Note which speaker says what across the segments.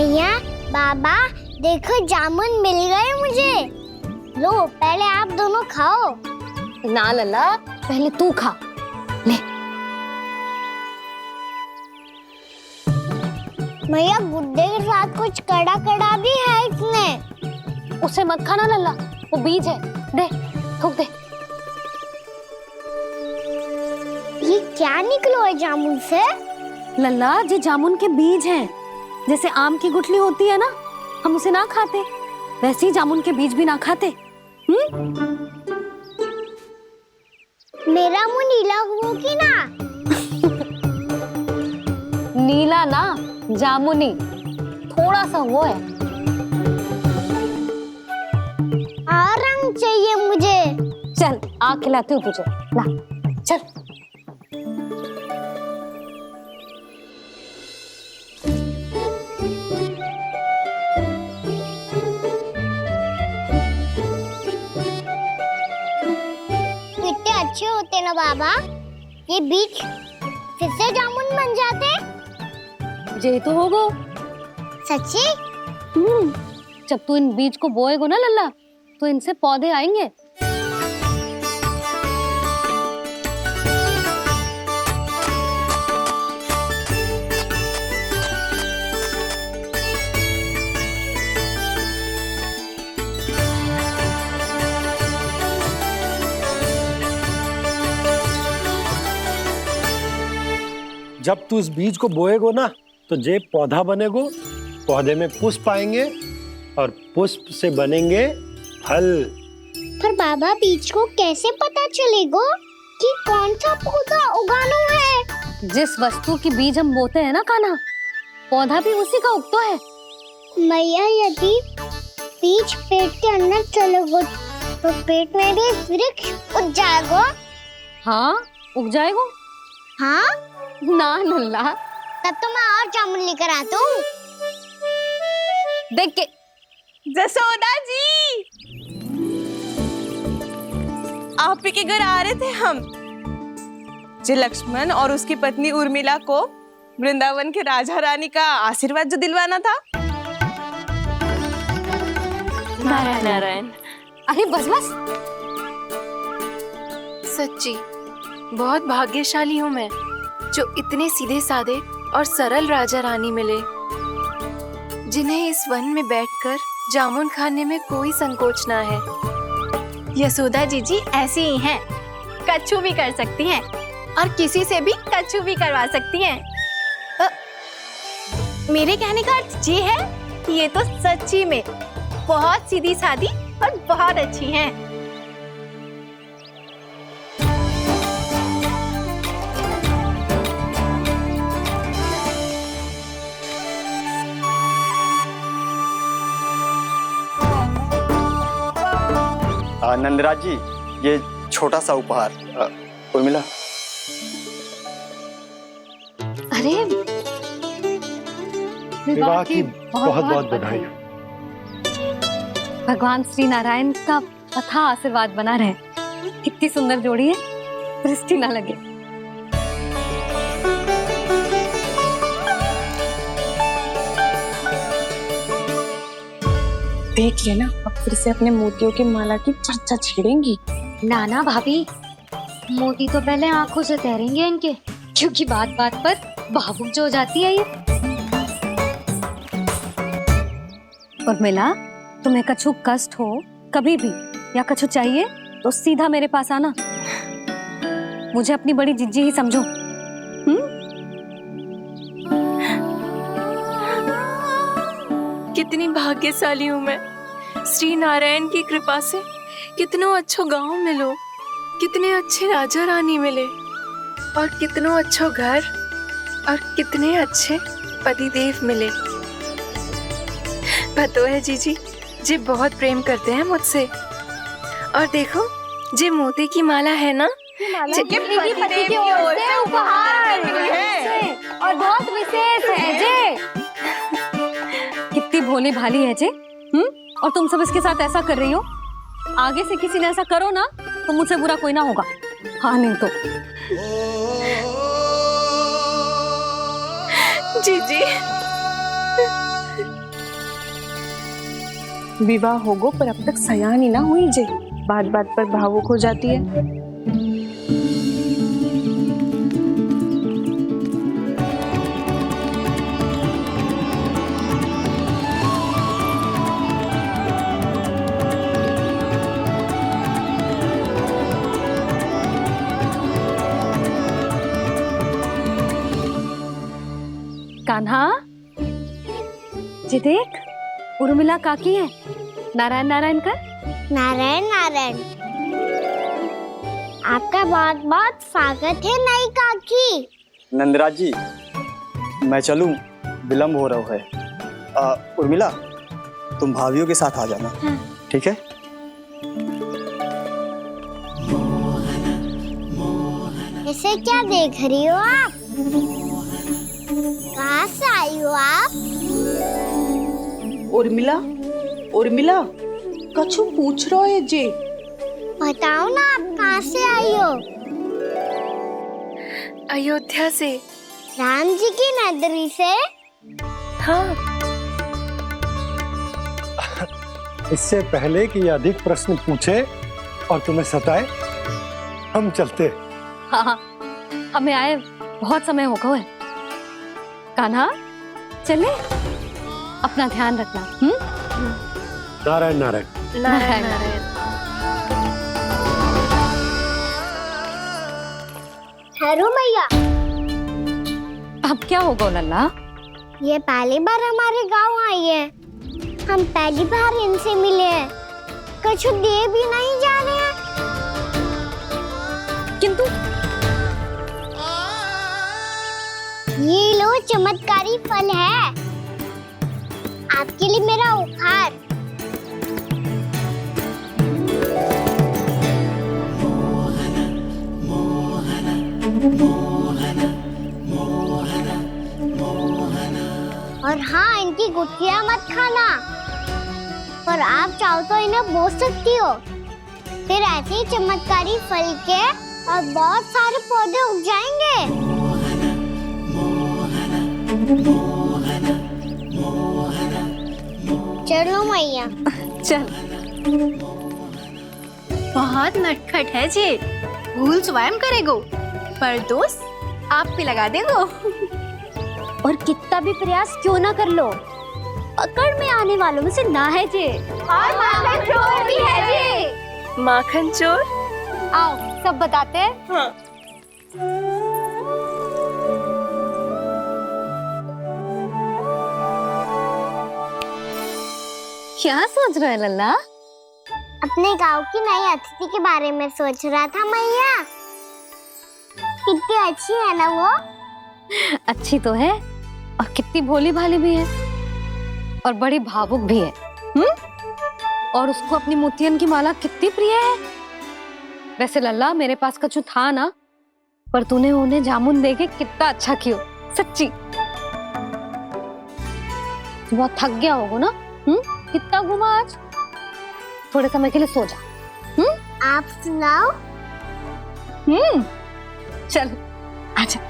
Speaker 1: मैया, बाबा, देखो जामुन मिल गए मुझे। लो, पहले आप दोनों खाओ।
Speaker 2: ना लल्ला, पहले तू खा ले।
Speaker 1: मैया, गुड्डे के साथ कुछ कड़ा कड़ा भी है इसमें।
Speaker 2: उसे मत खाना लल्ला, वो बीज है। दे, थूक दे।
Speaker 1: ये क्या निकलो है जामुन से?
Speaker 2: लल्ला, ये जामुन के बीज हैं। जैसे आम की गुठली होती है ना, हम उसे ना खाते, वैसे ही जामुन के बीज भी ना खाते।
Speaker 1: मेरा मुंह नीला हो कि ना?
Speaker 2: नीला ना, जामुनी, थोड़ा सा वो है।
Speaker 1: रंग चाहिए मुझे।
Speaker 2: चल, आ खिलाती हूँ तुझे, ला चल।
Speaker 1: कितने अच्छे होते ना बाबा, ये बीज फिर से जामुन बन जाते।
Speaker 2: जे तो होगो।
Speaker 1: सच्ची?
Speaker 2: जब तू इन बीज को बोएगो ना लल्ला, तो इनसे पौधे आएंगे।
Speaker 3: जब तू इस बीज को बोएगो ना, तो जे पौधा बनेगो, पौधे में पुष्प आएंगे और पुष्प से बनेंगे फल।
Speaker 1: पर बाबा, बीज को कैसे पता चलेगा कि कौन सा पौधा उगाना है?
Speaker 2: जिस वस्तु की बीज हम बोते हैं ना कान्हा, पौधा भी उसी का उगता है।
Speaker 1: मैया, यदि बीज पेट के अंदर चलेगा तो पेट में भी वृक्ष उग जाएगा।
Speaker 2: हाँ, उग जाएगा।
Speaker 1: हाँ?
Speaker 2: ना लल्ला,
Speaker 1: तब तो मैं और जामुन लेकर आता हूँ।
Speaker 2: देख के।
Speaker 4: जसोदा जी, आप ही के घर आ रहे थे हम। जी, लक्ष्मण और उसकी पत्नी उर्मिला को वृंदावन के राजा रानी का आशीर्वाद जो दिलवाना था।
Speaker 2: नारायण नारायण। अरे बस बस।
Speaker 5: सच्ची बहुत भाग्यशाली हूँ मैं, जो इतने सीधे साधे और सरल राजा रानी मिले, जिन्हें इस वन में बैठकर जामुन खाने में कोई संकोच ना है।
Speaker 6: यशोदा जीजी ऐसी ही हैं, कच्छू भी कर सकती हैं और किसी से भी कच्छू भी करवा सकती हैं। मेरे कहने का अर्थ ये है कि ये तो सच्ची में बहुत सीधी सादी और बहुत अच्छी हैं।
Speaker 7: नंदराज जी, ये छोटा सा उपहार। उर्मिला।
Speaker 2: अरे,
Speaker 3: विवाह की बहुत बहुत बधाई।
Speaker 2: भगवान श्री नारायण का अथाह आशीर्वाद बना रहे। कितनी सुंदर जोड़ी है, दृष्टि ना लगे।
Speaker 4: देख लेना, अब फिर से अपने मोतियों की माला की चर्चा छेड़ेंगी।
Speaker 8: नाना भाभी, मोती तो पहले आंखों से तैरेंगे इनके, क्योंकि बात बात पर भावुक जो हो जाती है ये।
Speaker 2: उर्मिला, तुम्हें कछु कष्ट हो कभी भी या कछु चाहिए तो सीधा मेरे पास आना। मुझे अपनी बड़ी जिज्जी ही समझो।
Speaker 5: कितनी भाग्यशाली हूँ मैं, श्री नारायण की कृपा से कितनों अच्छो गांव मिलो, कितने अच्छे राजा रानी मिले, और कितनों अच्छो घर और कितने अच्छे पतिदेव मिले। पतो है जीजी, जी बहुत प्रेम करते हैं मुझसे। और देखो, जे मोती की माला है ना,
Speaker 8: पति की ओर से उपहार है और बहुत विशेष है जे।
Speaker 2: कितनी भोली भाली है जे। और तुम सब इसके साथ ऐसा कर रही हो। आगे से किसी ने ऐसा करो ना, तो मुझसे बुरा कोई ना होगा। हाँ, नहीं तो।
Speaker 5: जीजी
Speaker 4: विवाह होगो पर अब तक सयान ही ना हुई जे, बात बात पर भावुक हो जाती है।
Speaker 2: कान्हा, जी देख, उर्मिला काकी है। नारायण नारायण कर।
Speaker 1: नारायण नारायण। आपका बहुत बहुत स्वागत है नई काकी।
Speaker 7: नंदराज जी, मैं चलूं, विलम्ब हो रहा है। उर्मिला, तुम भाभियों के साथ आ जाना। ठीक है?
Speaker 1: इसे क्या देख रही हो आप? कहाँ से आई हो आप?
Speaker 4: उर्मिला, उर्मिला, कछु पूछ रहा है जे।
Speaker 1: बताओ ना आप कहाँ से आई हो?
Speaker 5: अयोध्या से।
Speaker 1: राम जी की नगरी से?
Speaker 5: हाँ।
Speaker 3: इससे पहले कि ये अधिक प्रश्न पूछे और तुम्हें सताए, हम चलते।
Speaker 2: हाँ हाँ, हमें आए बहुत समय हो गया है। कान्हा, चले, अपना ध्यान रखना।
Speaker 3: नारायण नारायण।
Speaker 5: नारायण नारायण।
Speaker 1: ठहरो मैया।
Speaker 2: अब क्या होगा लल्ला?
Speaker 1: ये पहली बार हमारे गांव आई है। हम पहली बार इनसे मिले हैं। कुछ दे भी नहीं जा रहे हैं।
Speaker 2: किंतु
Speaker 1: ये लो, चमत्कारी फल है आपके लिए मेरा उपहार। और हाँ, इनकी गुठलियां मत खाना। और आप चाहो तो इन्हें बो सकती हो। फिर ऐसे ही चमत्कारी फल के और बहुत सारे पौधे उग जाएंगे। चलो मैया।
Speaker 2: चल।
Speaker 6: बहुत नटखट है जी, भूल स्वयं करेगो पर दोष आप पे लगा देगो।
Speaker 1: और कितना भी प्रयास क्यों ना कर लो, पकड़ में आने वालों में से ना है जी। और माखन चोर भी है जी।
Speaker 5: माखन चोर?
Speaker 1: आओ सब बताते हैं।
Speaker 4: हाँ।
Speaker 2: क्या सोच रहा है लल्ला?
Speaker 1: अपने गांव की नई अतिथि के बारे में सोच रहा था मैया। कितनी अच्छी है ना वो?
Speaker 2: अच्छी तो है और कितनी भोली भाली भी है और बड़ी भावुक भी है। और उसको अपनी मोतियन की माला कितनी प्रिय है। वैसे लल्ला, मेरे पास कछु था ना, पर तूने उन्हें जामुन देके कितना अच्छा किया, सच्ची। बहुत थक गया होगा ना? कितना घुमा आज? थोड़े समय के लिए सो जा।
Speaker 1: आप सुनाओ।
Speaker 2: चल आजा।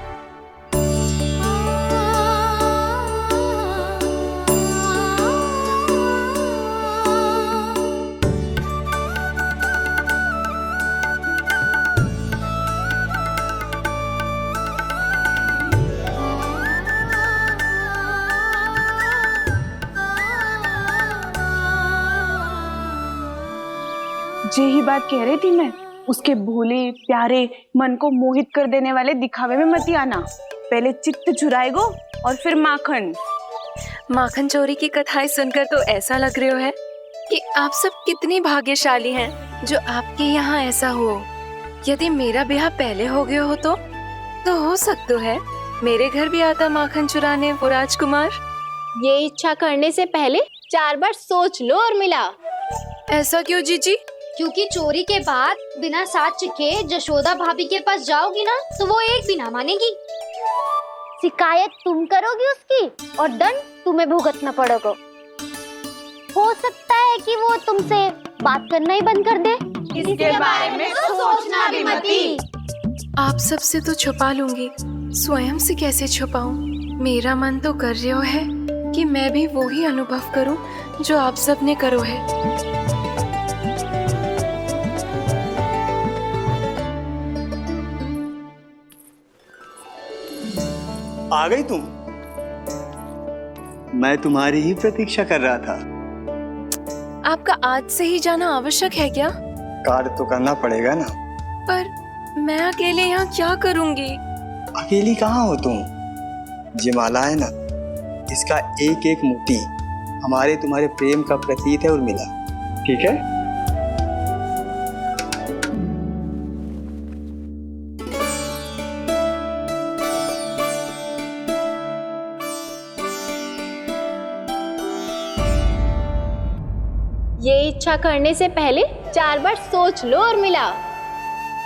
Speaker 4: यही बात कह रही थी मैं, उसके भोले प्यारे मन को मोहित कर देने वाले दिखावे में मत आना। पहले चित्त चुराएगो और फिर माखन।
Speaker 5: माखन चोरी की कथाएं सुनकर तो ऐसा लग रहा है कि आप सब कितनी भाग्यशाली हैं जो आपके यहाँ ऐसा हो। यदि मेरा ब्याह पहले हो गया हो तो हो सकता है मेरे घर भी आता माखन चुराने वो राजकुमार।
Speaker 6: ये इच्छा करने से पहले 4 बार सोच लो उर्मिला।
Speaker 5: ऐसा क्यों जीजी?
Speaker 8: क्योंकि चोरी के बाद बिना साथ के जशोदा भाभी के पास जाओगी ना तो वो एक भी ना मानेगी।
Speaker 1: शिकायत तुम करोगी उसकी और दंड तुम्हें भुगतना पड़ेगा। हो सकता है कि वो तुमसे बात करना ही बंद कर दे।
Speaker 6: इसके बारे में तो सोचना भी मती।
Speaker 5: आप सबसे तो छुपा लूंगी, स्वयं से कैसे छुपाऊं? मेरा मन तो कर रहा है कि मैं भी वो ही अनुभव करूं जो आप सबने करो है।
Speaker 7: आ गई तुम? मैं तुम्हारी ही प्रतीक्षा कर रहा था।
Speaker 5: आपका आज से ही जाना आवश्यक है क्या?
Speaker 7: कार्य तो करना पड़ेगा ना।
Speaker 5: पर मैं अकेले यहाँ क्या करूँगी?
Speaker 7: अकेली कहाँ हो तुम? ये माला है ना, इसका एक एक मोती हमारे तुम्हारे प्रेम का प्रतीक है उर्मिला, ठीक है?
Speaker 6: ये इच्छा करने से पहले 4 बार सोच लो उर्मिला।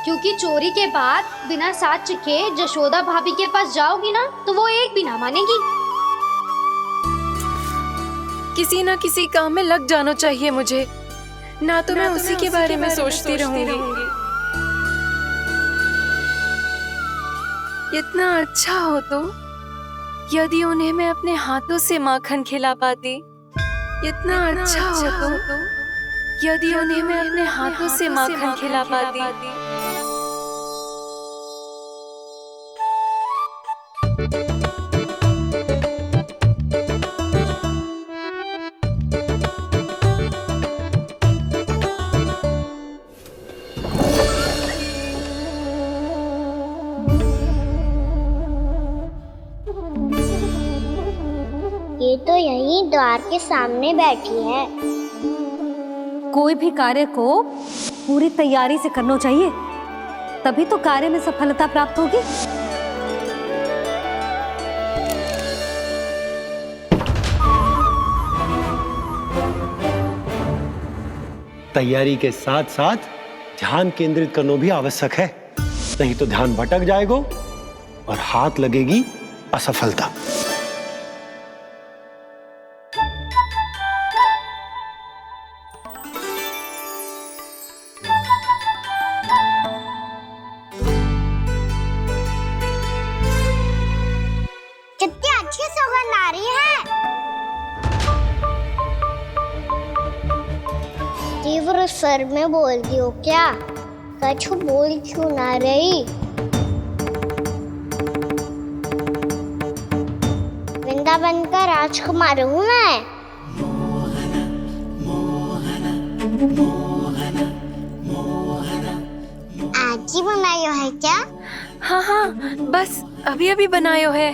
Speaker 8: क्योंकि चोरी के बाद बिना साथ चखे जशोदा भाभी के पास जाओगी ना तो वो एक भी ना मानेगी।
Speaker 5: किसी ना किसी काम में लग जाना चाहिए मुझे, ना तो मैं उसी के बारे में सोचती रहूंगी। इतना अच्छा हो तो यदि उन्हें मैं अपने हाथों से माखन खिला पाती। इतना अच्छा हो तो यदि उन्हें मैं अपने हाथों से माखन खिला पाती।
Speaker 1: ये तो यहीं द्वार के सामने बैठी है।
Speaker 2: कोई भी कार्य को पूरी तैयारी से करना चाहिए, तभी तो कार्य में सफलता प्राप्त होगी।
Speaker 3: तैयारी के साथ साथ ध्यान केंद्रित करना भी आवश्यक है, नहीं तो ध्यान भटक जाएगा और हाथ लगेगी असफलता।
Speaker 1: कितनी अच्छी सुगंध आ रही है। तीव्र स्वर में बोलती हो क्या? कछु बोल क्यों ना रही? वृंदावन का राजकुमार हूँ मैं। आज ही बनायो है क्या?
Speaker 5: हाँ हाँ, बस अभी अभी बनायो है।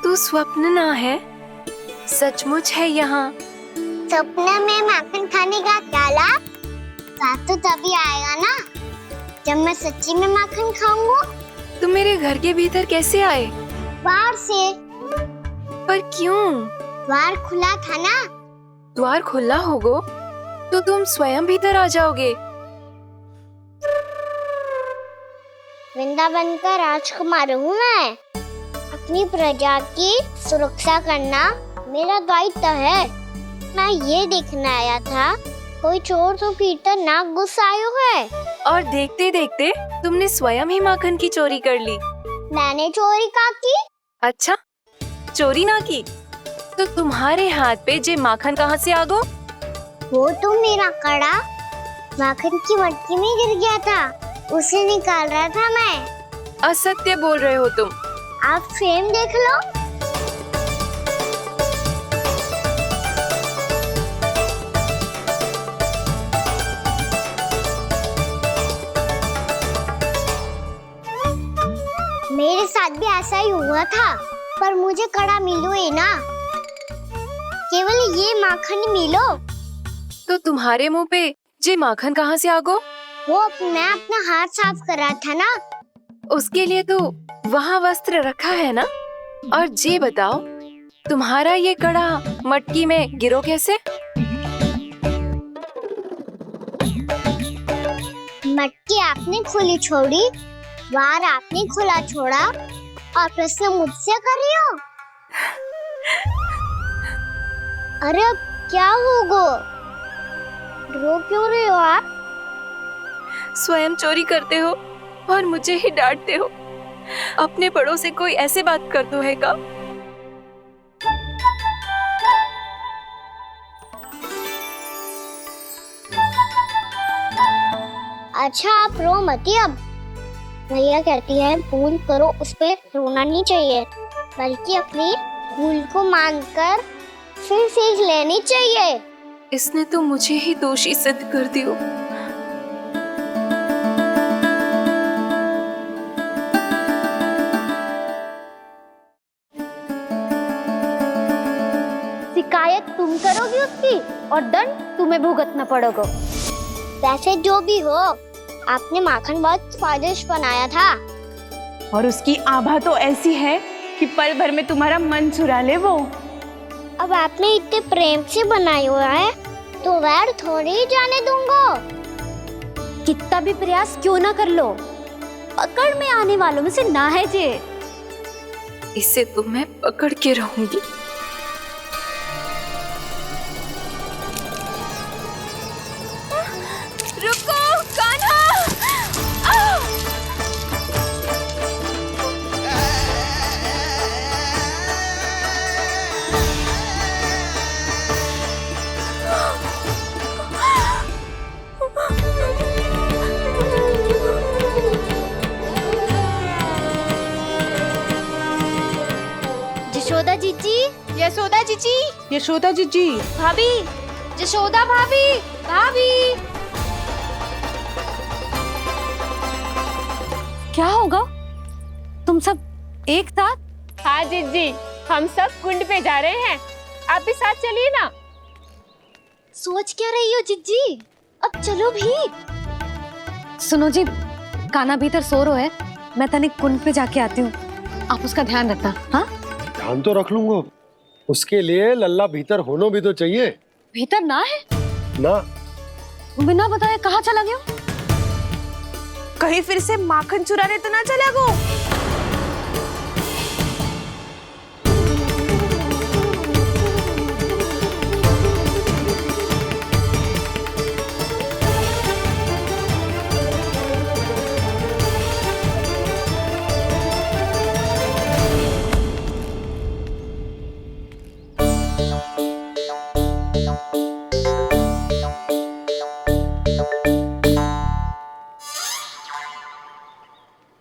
Speaker 5: तू स्वप्न ना है, सचमुच है यहाँ।
Speaker 1: सपने में माखन खाने का क्या लाभ? स्वाद तो तभी आएगा ना जब मैं सच्ची में माखन खाऊंगा।
Speaker 5: तुम मेरे घर के भीतर कैसे आए?
Speaker 1: बाहर से।
Speaker 5: पर क्यों?
Speaker 1: द्वार खुला था ना।
Speaker 5: द्वार खुला होगा तो तुम स्वयं भीतर आ जाओगे।
Speaker 1: वृंदावन का राजकुमार हूँ मैं। अपनी प्रजा की सुरक्षा करना मेरा दायित्व है। मैं ये देखने आया था कोई चोर तो भीतर ना घुस आयो है।
Speaker 5: और देखते देखते तुमने स्वयं ही माखन की चोरी कर ली।
Speaker 1: मैंने चोरी का की?
Speaker 5: अच्छा, चोरी ना की तो तुम्हारे हाथ पे जे माखन कहाँ से आ गो?
Speaker 1: वो तो मेरा कड़ा माखन की मटकी में गिर गया था, उसे निकाल रहा था मैं।
Speaker 5: असत्य बोल रहे हो तुम।
Speaker 1: आप स्वयं देख लो। मेरे साथ भी ऐसा ही हुआ था, पर मुझे कड़ा मिलो है ना, केवल ये माखन मिलो।
Speaker 5: तो तुम्हारे मुंह पे जे माखन कहाँ से आ गो?
Speaker 1: वो मैं अपना हाथ साफ कर रहा था ना।
Speaker 5: उसके लिए तो वहाँ वस्त्र रखा है ना। और जे बताओ, तुम्हारा ये कड़ा मटकी में गिरो कैसे?
Speaker 1: मटकी आपने खुली छोड़ी, द्वार आपने खुला छोड़ा और प्रश्न मुझसे कर रही हो? अरे अब क्या होगा? रो क्यों रहे हो आप?
Speaker 5: स्वयं चोरी करते हो और मुझे ही डांटते हो। अपने बड़ों से कोई ऐसे बात कर दो है का?
Speaker 1: अच्छा आप रो मती अब। भैया कहती है भूल करो, उस पे रोना नहीं चाहिए, बल्कि अपनी भूल को मानकर फिर सीख लेनी चाहिए।
Speaker 5: इसने तो मुझे ही दोषी सिद्ध कर दियो।
Speaker 1: शिकायत तुम करोगी उसकी और दंड तुम्हें भुगतना पड़ेगा। वैसे जो भी हो, आपने माखन बहुत स्वादिष्ट बनाया था।
Speaker 4: और उसकी आभा तो ऐसी है कि पल भर में तुम्हारा मन चुरा ले वो।
Speaker 1: अब आपने इतने प्रेम से बनाया हुआ है तो वैर थोड़ी ही जाने दूंगा।
Speaker 6: कितना भी प्रयास क्यों ना कर लो, पकड़ में आने वालों में से ना है जे।
Speaker 5: इसे तो मैं पकड़ के रहूंगी। रुको कान्हा!
Speaker 6: यशोदा जीजी, यशोदा जीजी,
Speaker 4: यशोदा जीजी,
Speaker 6: भाभी, यशोदा भाभी, भाभी।
Speaker 2: क्या होगा? तुम सब एक साथ?
Speaker 4: हाँ जीजी, हम सब कुंड पे जा रहे हैं, आप भी साथ चलिए ना।
Speaker 6: सोच क्या रही हो जीजी? अब चलो भी।
Speaker 2: सुनो जी, कान्हा भीतर सो रो है, मैं तनिक कुंड पे जाके आती हूँ, आप उसका ध्यान रखना। हाँ,
Speaker 3: ध्यान तो रख लूंगा, उसके लिए लल्ला भीतर होना भी तो चाहिए।
Speaker 2: भीतर ना है?
Speaker 3: ना,
Speaker 2: बिना बताए कहाँ चला गया?
Speaker 4: कहीं फिर से माखन चुराने तो ना चला गो।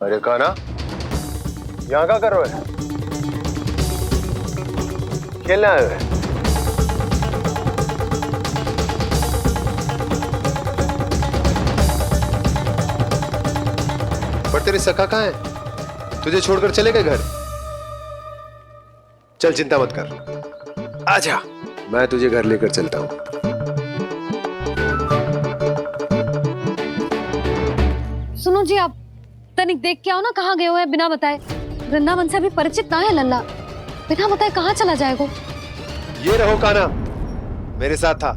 Speaker 3: अरे कान्हा, यहाँ क्या कर रहे हो? खेलने आए हुए?
Speaker 9: पर तेरे सखा कहाँ है? तुझे छोड़कर चले गए घर? चल चिंता मत कर, आजा, मैं तुझे घर लेकर चलता हूँ।
Speaker 2: सुनो जी, आप तनिक देख के आओ ना कहाँ गए हुए हैं बिना बताए। वृंदावन से अभी परिचित ना है लल्ला, बिना बताए कहाँ चला जाएगा?
Speaker 9: ये रहो कान्हा, मेरे साथ था।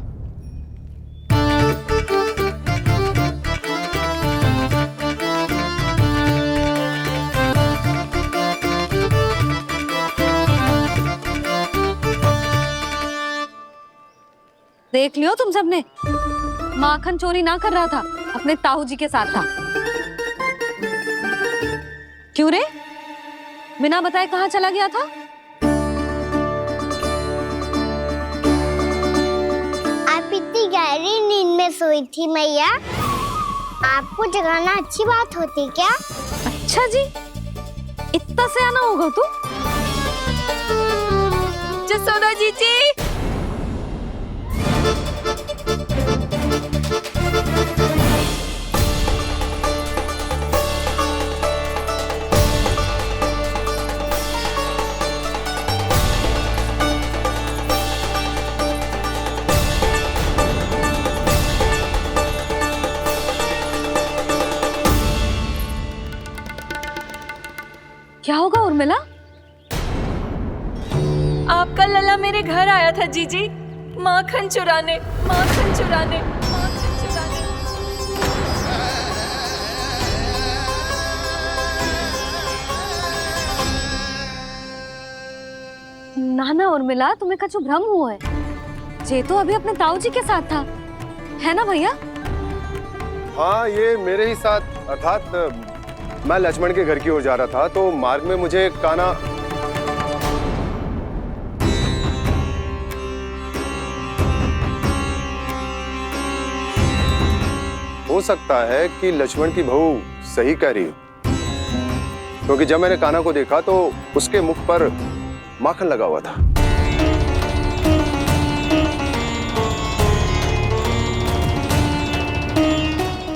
Speaker 2: देख लियो तुम सबने, माखन चोरी ना कर रहा था, अपने ताऊ जी के साथ था। क्यों रे, बिना बताए कहाँ चला गया था?
Speaker 1: आप इतनी गहरी नींद में सोई थी मैया, आपको जगाना अच्छी बात होती क्या?
Speaker 2: अच्छा जी, इतना सयाना होगा तू?
Speaker 5: जसोदा जीजी,
Speaker 2: क्या होगा उर्मिला?
Speaker 5: आपका लल्ला मेरे घर आया था जीजी, माखन चुराने, माखन चुराने, माखन चुराने।
Speaker 2: ना कहा ना उर्मिला, तुम्हें कछु भ्रम हुआ है। ये तो अभी अपने ताऊ जी के साथ था, है ना भैया?
Speaker 9: हाँ, ये मेरे ही साथ, अर्थात मैं लक्ष्मण के घर की ओर जा रहा था तो मार्ग में मुझे कान्हा। हो सकता है कि लक्ष्मण की बहू सही कह रही हो, क्योंकि जब मैंने कान्हा को देखा तो उसके मुख पर माखन लगा हुआ था।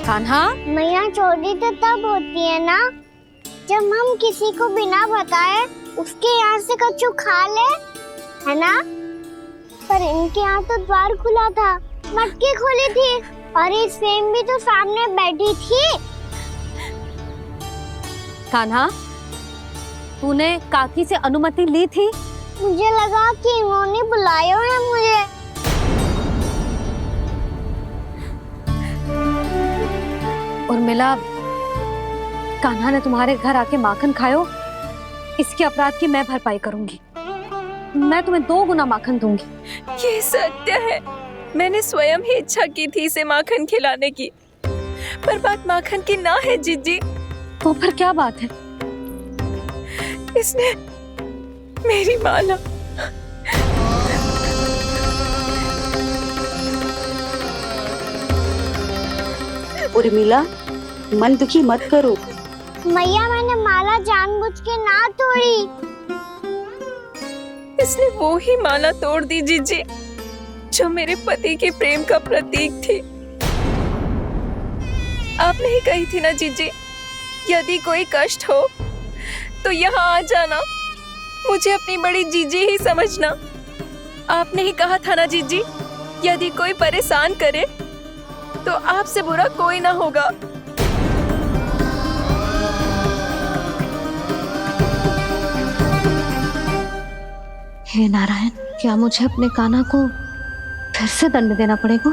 Speaker 2: कान्हा,
Speaker 1: मैया चोरी तो तब होती है ना जब हम किसी को बिना बताए उसके यहाँ से कछु खा ले, है ना? पर इनके यहाँ तो द्वार खुला था, मटकी खोली थी और इस फेम भी तो सामने बैठी थी।
Speaker 2: कान्हा, तूने काकी से अनुमति ली थी?
Speaker 1: मुझे लगा कि इन्होंने बुलाया है मुझे।
Speaker 2: उर्मिला, कान्हा ने तुम्हारे घर आके माखन खायो, इसके अपराध की मैं भरपाई करूंगी। मैं तुम्हें 2 गुना माखन दूंगी।
Speaker 5: ये सत्य है, मैंने स्वयं ही इच्छा की थी इसे माखन खिलाने की, पर बात माखन की ना है जीजी।
Speaker 2: तो फिर क्या बात है?
Speaker 5: इसने मेरी माला।
Speaker 10: उर्मिला, मन दुखी मत करो।
Speaker 1: मैया, मैंने माला जानबूझ के ना तोड़ी।
Speaker 5: इसने वो ही माला तोड़ दी जीजी जो मेरे पति के प्रेम का प्रतीक थी। आपने ही कही थी ना जीजी, यदि कोई कष्ट हो तो यहाँ आ जाना, मुझे अपनी बड़ी जीजी ही समझना। आपने ही कहा था ना जीजी, यदि कोई परेशान करे तो आपसे बुरा कोई ना होगा।
Speaker 2: हे नारायण, क्या मुझे अपने कान्हा को फिर से दंड देना पड़ेगा?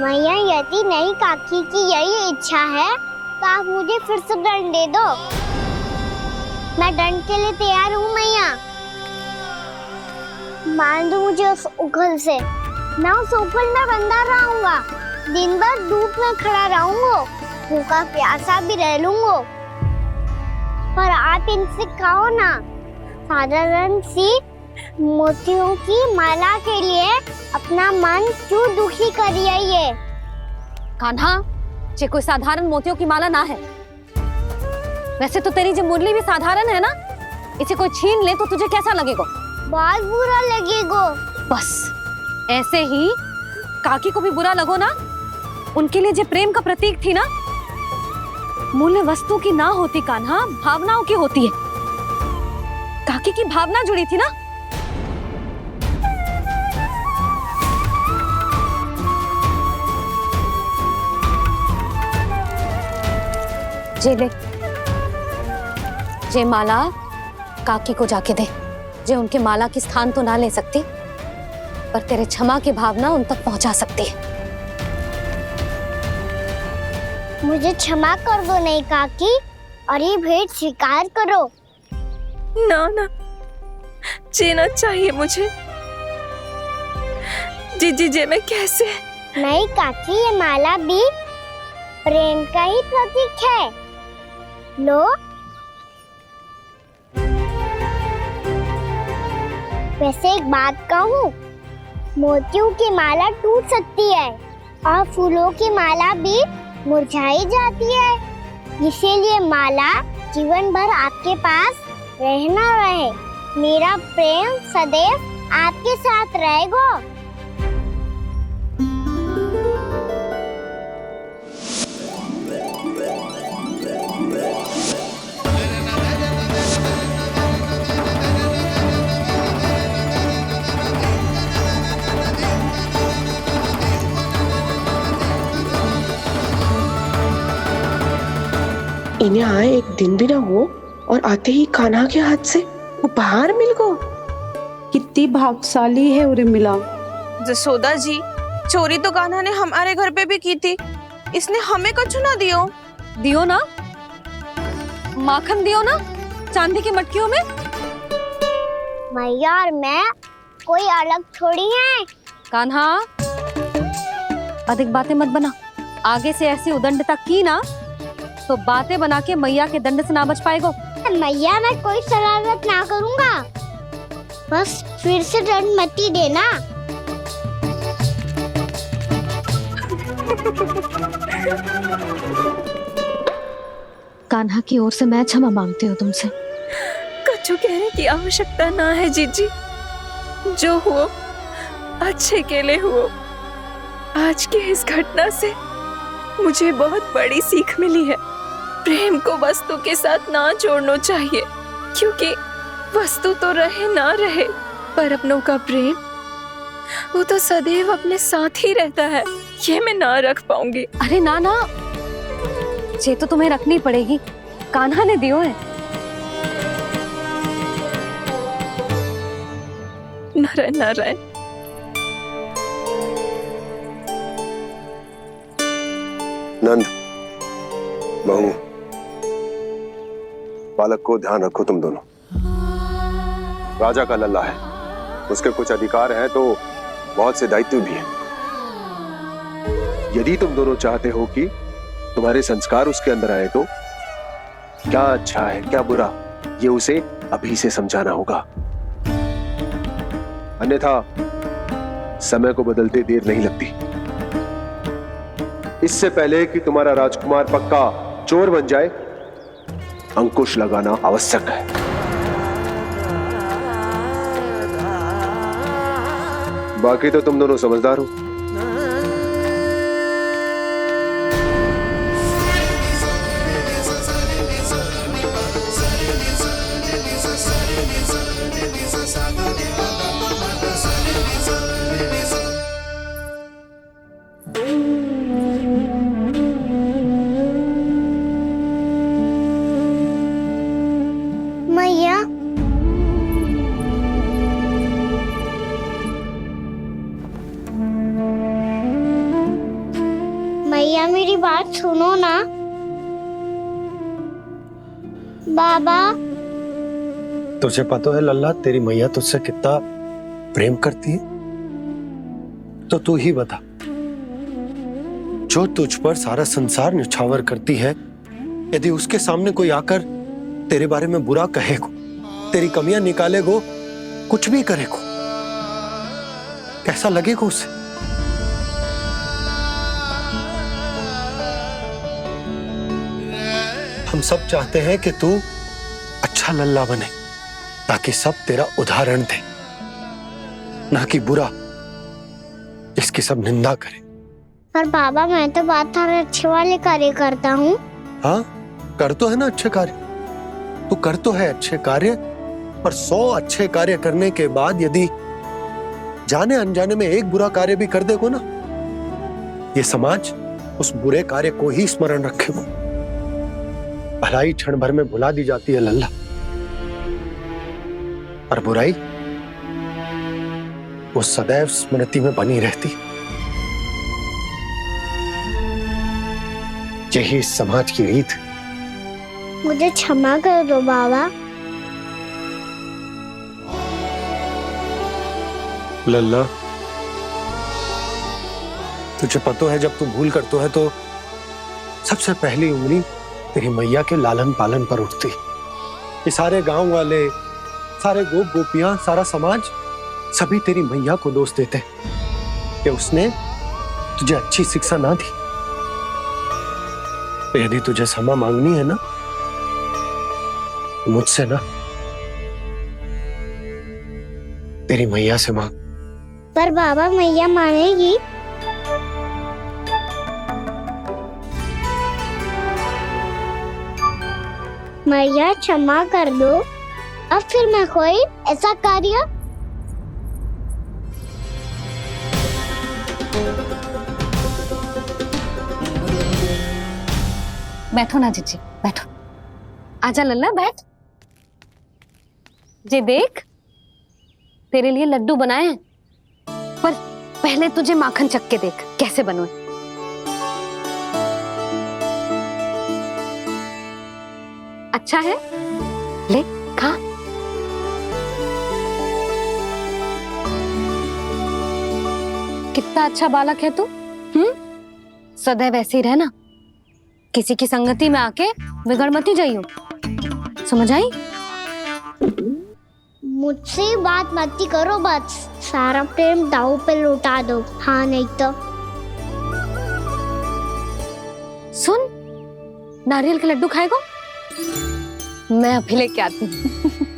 Speaker 1: मैया, यदि नहीं काकी की यही इच्छा है तो आप मुझे फिर से दंड दे दो। मैं दंड के लिए तैयार हूँ मैया। मान दो मुझे उस उखल से, मैं उस उखल में बंधा रहूंगा, दिन भर धूप में खड़ा रहूंगा, भूखा प्यासा भी रह लूंगा। पर आप इनसे कहो ना, साधारण सी मोतियों की माला के लिए अपना मन क्यों दुखी करिए?
Speaker 2: कान्हा, ये कोई साधारण मोतियों की माला ना है। वैसे तो तेरी जो मुरली भी साधारण है ना, इसे कोई छीन ले तो तुझे कैसा लगेगा?
Speaker 1: बहुत बुरा लगेगा।
Speaker 2: बस ऐसे ही काकी को भी बुरा लगो ना। उनके लिए जो प्रेम का प्रतीक थी ना, मूल्य वस्तु की ना होती कान्हा, भावनाओं की होती है। काकी की भावना जुड़ी थी ना। जे ले, जे माला काकी को जाके दे। जे उनके माला की स्थान तो ना ले सकती, पर तेरे क्षमा की भावना उन तक पहुंचा सकती है।
Speaker 1: मुझे क्षमा कर दो नहीं काकी, और ये भेंट स्वीकार करो।
Speaker 5: ना ना, जीना चाहिए मुझे जीजी। जे मैं कैसे?
Speaker 1: नहीं काकी, ये माला भी प्रेम का ही प्रतीक है। लो। वैसे एक बात कहूँ, मोतियों की माला टूट सकती है और फूलों की माला भी मुरझाई जाती है। इसीलिए माला जीवन भर आपके पास रहना रहे। मेरा प्रेम सदैव आपके साथ रहेगा।
Speaker 10: इन्हें आए एक दिन भी ना हो और आते ही कान्हा के हाथ से उपहार मिल गो। कितनी भाग्यशाली है उर्मिला।
Speaker 4: जसोदा जी, चोरी तो कान्हा ने हमारे घर पे भी की थी, इसने हमें कुछ ना दियो।
Speaker 2: दियो ना, माखन दियो ना चांदी की मटकियों में।
Speaker 1: मैया और मैं कोई अलग थोड़ी हैं।
Speaker 2: कान्हा, अधिक बातें मत बना। आगे से ऐसी उदंडता की ना तो बातें बना के मैया के दंड से ना बच पाएगो।
Speaker 1: मैया मैं कोई शरारत ना करूंगा, बस फिर से दंड मत ही देना।
Speaker 2: कान्हा की ओर से मैं क्षमा मांगती हूँ तुमसे।
Speaker 5: कछु कहने की आवश्यकता ना है जीजी, जो हुआ अच्छे के लिए हुआ। आज की इस घटना से मुझे बहुत बड़ी सीख मिली है। प्रेम को वस्तु के साथ ना जोड़ना चाहिए, क्योंकि वस्तु तो रहे ना रहे, पर अपनों का प्रेम वो तो सदैव अपने साथ ही रहता है। ये मैं ना रख पाऊंगी।
Speaker 2: अरे ना ना, ये तो तुम्हें रखनी पड़ेगी। कान्हा ने दियो है।
Speaker 5: नारायण नारायण।
Speaker 9: नंद, बहू, बालक को ध्यान रखो तुम दोनों। राजा का लल्ला है, उसके कुछ अधिकार हैं तो बहुत से दायित्व भी हैं। यदि तुम दोनों चाहते हो कि तुम्हारे संस्कार उसके अंदर आए तो क्या अच्छा है क्या बुरा, ये उसे अभी से समझाना होगा। अन्यथा समय को बदलते देर नहीं लगती। इससे पहले कि तुम्हारा राजकुमार पक्का चोर बन जाए, अंकुश लगाना आवश्यक है। बाकी तो तुम दोनों समझदार हो।
Speaker 1: मैया मैया मेरी बात सुनो ना। बाबा,
Speaker 3: तुझे पता है लल्ला, तेरी मैया तुझसे कितना प्रेम करती है? तो तू ही बता, जो तुझ पर सारा संसार न्यौछावर करती है, यदि उसके सामने कोई आकर तेरे बारे में बुरा कहेगो, तेरी कमियां निकालेगो, कुछ भी करेगो, कैसा लगेगा उसे? हम सब चाहते हैं कि तू अच्छा लल्ला बने, ताकि सब तेरा उदाहरण दे, ना कि बुरा जिसकी सब निंदा करे।
Speaker 1: पर बाबा मैं तो बात हर अच्छे वाले कार्य करता हूँ।
Speaker 3: हाँ, कर तो है ना अच्छे कार्य, तू कर तो है अच्छे कार्य, पर 100 अच्छे कार्य करने के बाद यदि जाने अनजाने में एक बुरा कार्य भी कर देगो ना, ये समाज उस बुरे कार्य को ही स्मरण रखेगो। भलाई क्षण भर में भुला दी जाती है लल्ला, और बुराई वो सदैव स्मृति में बनी रहती। यही इस समाज की रीत।
Speaker 1: मुझे क्षमा कर दो बाबा।
Speaker 3: लल्ला, तुझे पता है जब तू भूल करतो है तो सबसे पहली उंगली तेरी मैया के लालन पालन पर उठती। ये सारे गांव वाले, सारे गोप गोपियां, सारा समाज सभी तेरी मैया को दोष देते कि उसने तुझे अच्छी शिक्षा ना दी। तो यदि तुझे क्षमा मांगनी है ना, मुझसे ना, तेरी मैया से मांग।
Speaker 1: पर बाबा मैया मानेगी? मैया क्षमा कर दो, अब फिर मैं कोई ऐसा कार्य।
Speaker 2: बैठो ना जीजी, बैठो। आजा लल्ला, बैठ। जे देख, तेरे लिए लड्डू बनाए हैं, पर पहले तुझे माखन चख के देख कैसे बनो। अच्छा है, ले खा। कितना अच्छा बालक है तू। सदैव ऐसे ही रहना, किसी की संगति में आके बिगड़ मती जाइयो, समझ आई?
Speaker 1: मुझसे बात मत करो, बस सारा प्रेम दाव पे लौटा दो। हाँ नहीं तो
Speaker 2: सुन, नारियल के लड्डू खाएगा? मैं अभी लेके आती हूँ।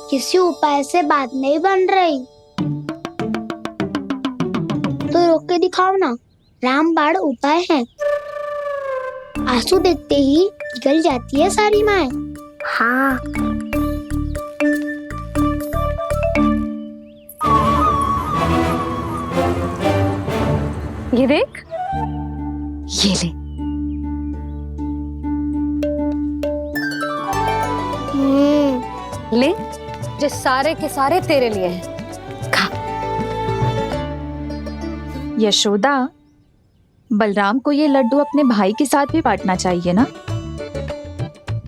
Speaker 1: किसी उपाय से बात नहीं बन रही तो रोक के दिखाओ ना। रामबाण उपाय है, आंसू देखते ही पिघल जाती है सारी माए। हाँ
Speaker 2: ये देख, ये ले। ले, जो सारे के सारे तेरे लिए हैं, खा।
Speaker 11: यशोदा, बलराम को ये लड्डू अपने भाई के साथ भी बांटना चाहिए ना।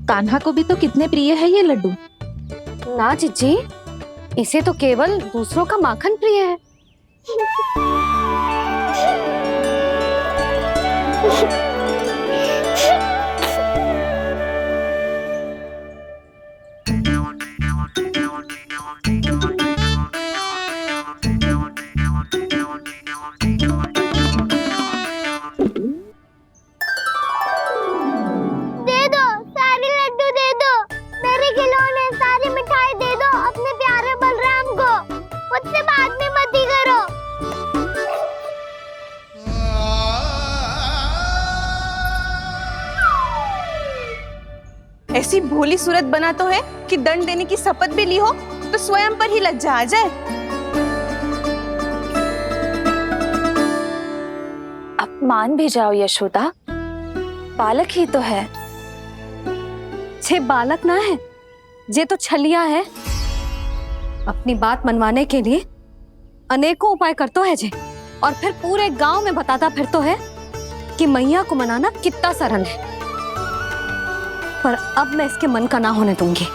Speaker 11: कान्हा को भी तो कितने प्रिय है ये लड्डू।
Speaker 2: ना जीजी, इसे तो केवल दूसरों का माखन प्रिय है।
Speaker 4: ऐसी भोली सूरत बना तो है कि दंड देने की शपथ भी ली हो तो स्वयं पर ही लज्जा आ जाए।
Speaker 11: अब मान भी जाओ यशोदा, बालक ही तो है।
Speaker 2: छे बालक ना है, जे तो छलिया है। अपनी बात मनवाने के लिए अनेकों उपाय करतो है जे, और फिर पूरे गांव में बताता फिरतो है कि मैया को मनाना कितना सरल है। पर अब मैं इसके मन का ना होने दूंगी।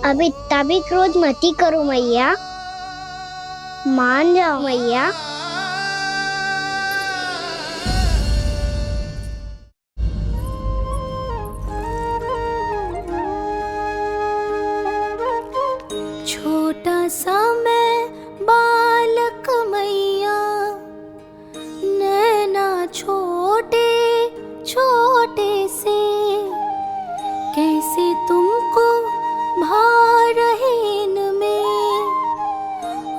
Speaker 1: अब इतना भी क्रोध मती करो मैया, मान जाओ मैया। छोटा सा मैं बालक मैया, नैना छोटे छोटे से, कैसे तुमको भा रहे इनमें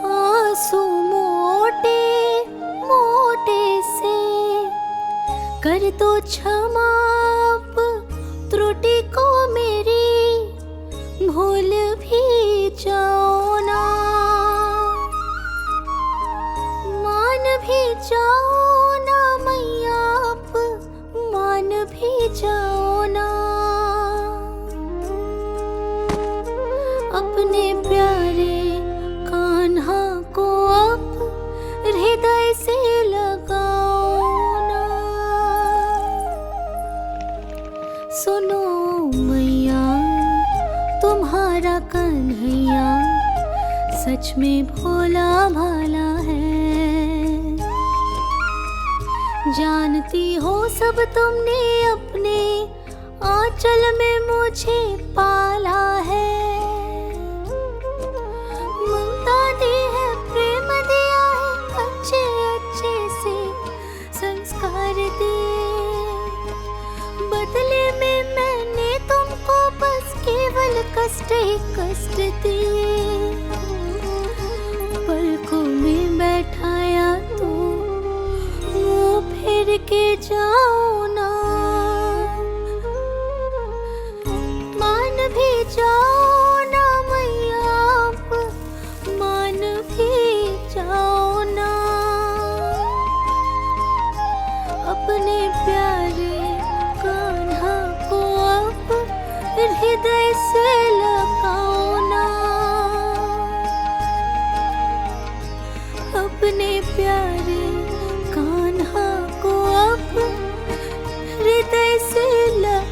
Speaker 1: आंसू मोटे मोटे से। कर दो क्षमा त्रुटि को मेरी, भूल भी जाओ ना, मान भी जाओ ना मैया, आप मान भी जाओ ना। अपने प्यारे कान्हा को अब हृदय से लगाओ ना। सुनो मैया, तुम्हारा कन्हैया सच में भोला भाला है। जानती हो सब तुमने अपने आंचल में मुझे पाला है। ममता दी है, प्रेम दिया है, अच्छे अच्छे से संस्कार दिए। बदले में मैंने तुमको बस केवल कष्ट ही कष्ट दिए। पलकों में बैठाया तो मुंह फेर के जाओ ना, मान भी जाओ
Speaker 5: अपने प्यारे कान्हा को अब हृदय से लगा।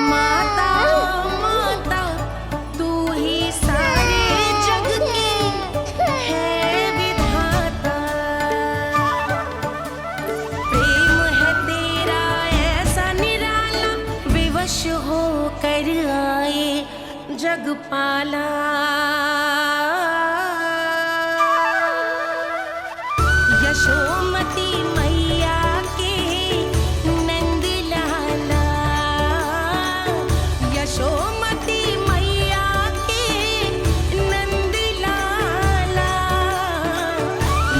Speaker 12: माता माता तू ही सारे जग की है विधाता। प्रेम है तेरा ऐसा निराला, विवश होकर आए जग पाला। यशोमती मैया के नंद लाला, यशोमती मैया के नंद लाला,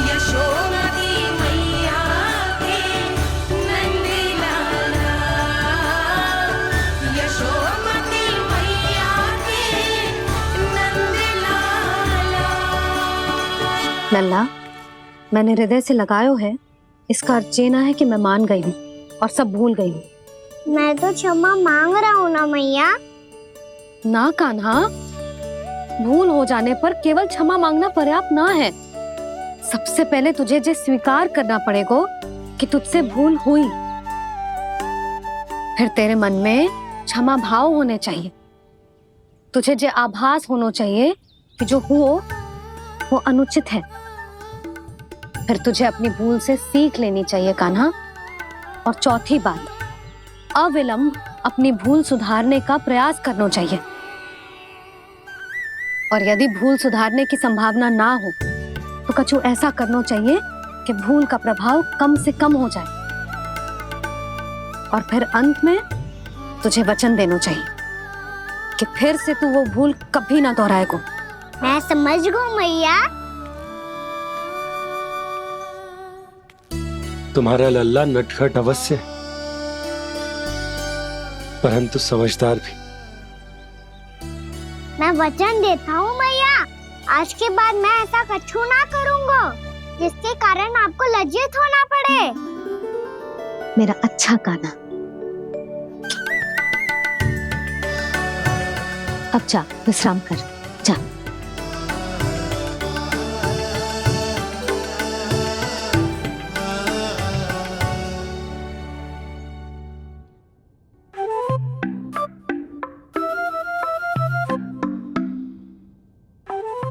Speaker 12: यशोमती मैया के नंद लाला, यशोमती मैया के नंद लाला।
Speaker 2: लल्ला, मैंने हृदय से लगायो है, इसका अर्थ ये ना है कि मैं मान गई हूँ और सब भूल गई हूँ।
Speaker 1: मैं तो क्षमा मांग रहा हूँ ना मैया।
Speaker 2: ना कान्हा, भूल हो जाने पर केवल क्षमा मांगना पर्याप्त ना है। सबसे पहले तुझे जो स्वीकार करना पड़ेगा कि तुझसे भूल हुई, फिर तेरे मन में क्षमा भाव होने चाहिए। तुझे जो आभास होना चाहिए कि जो हुआ वो अनुचित है। फिर तुझे अपनी भूल से सीख लेनी चाहिए कान्हा। और चौथी बात, अविलंब अपनी भूल सुधारने का प्रयास करना चाहिए। और यदि भूल सुधारने की संभावना ना हो तो कछु ऐसा करना चाहिए कि भूल का प्रभाव कम से कम हो जाए। और फिर अंत में तुझे वचन देना चाहिए कि फिर से तू वो भूल कभी ना दोहराएगा।
Speaker 1: मैं समझ गई मैया।
Speaker 3: तुम्हारा लल्ला नटखट अवश्य है, परंतु समझदार भी।
Speaker 1: मैं वचन देता हूँ मैया, आज के बाद मैं ऐसा कछु ना करूँगा जिसके कारण आपको लज्जित होना पड़े।
Speaker 2: मेरा अच्छा कान्हा, अब जा विश्राम कर, जा।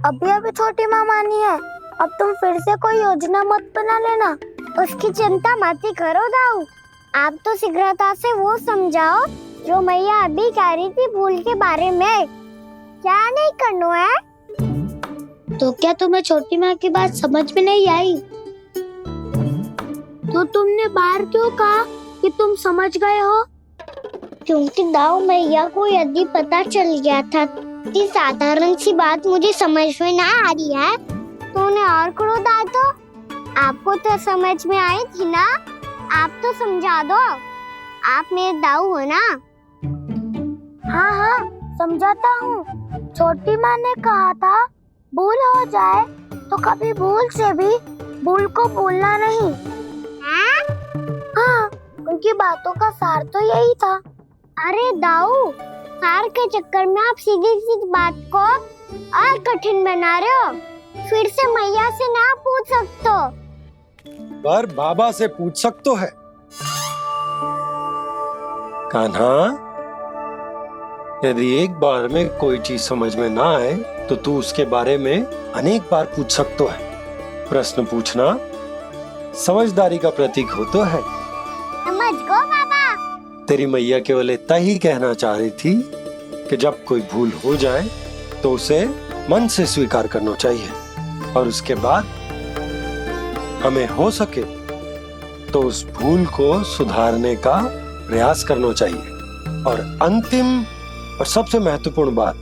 Speaker 1: अभी अभी छोटी माँ मानी है, अब तुम फिर से कोई योजना मत बना लेना। उसकी चिंता मत ही करो दाऊ। आप तो शीघ्रता से वो समझाओ जो मैया अभी कह रही थी भूल के बारे में। क्या नहीं करना है? तो क्या तुम्हें छोटी माँ की बात समझ में नहीं आई? तो तुमने बाहर क्यों कहा कि तुम समझ गए हो? क्योंकि दाऊ मैया को यदि पता चल गया था कि साधारण सी बात मुझे समझ में ना आ रही है तो उन्हें और क्रोध आया। तो आपको तो समझ में आई थी ना, आप तो समझा दो। आप मेरे दाऊ हो ना। हाँ हाँ समझाता हूँ। छोटी माँ ने कहा था भूल हो जाए तो कभी भूल से भी भूल को भूलना नहीं। हाँ, उनकी बातों का सार तो यही था। अरे दाऊ, सार के चक्कर में आप सीधी सीधी बात को और कठिन बना रहे हो। फिर से मैया से ना पूछ सकते,
Speaker 3: पर बाबा से पूछ सकते है। कान्हा, यदि एक बार में कोई चीज समझ में ना आए तो तू उसके बारे में अनेक बार पूछ सकते है। प्रश्न पूछना समझदारी का प्रतीक होता है।
Speaker 1: समझ गो बाबा।
Speaker 3: तेरी मैया केवल इतना ही कहना चाह रही थी कि जब कोई भूल हो जाए तो उसे मन से स्वीकार करना चाहिए और उसके बाद हमें हो सके तो उस भूल को सुधारने का प्रयास करना चाहिए। और अंतिम और सबसे महत्वपूर्ण बात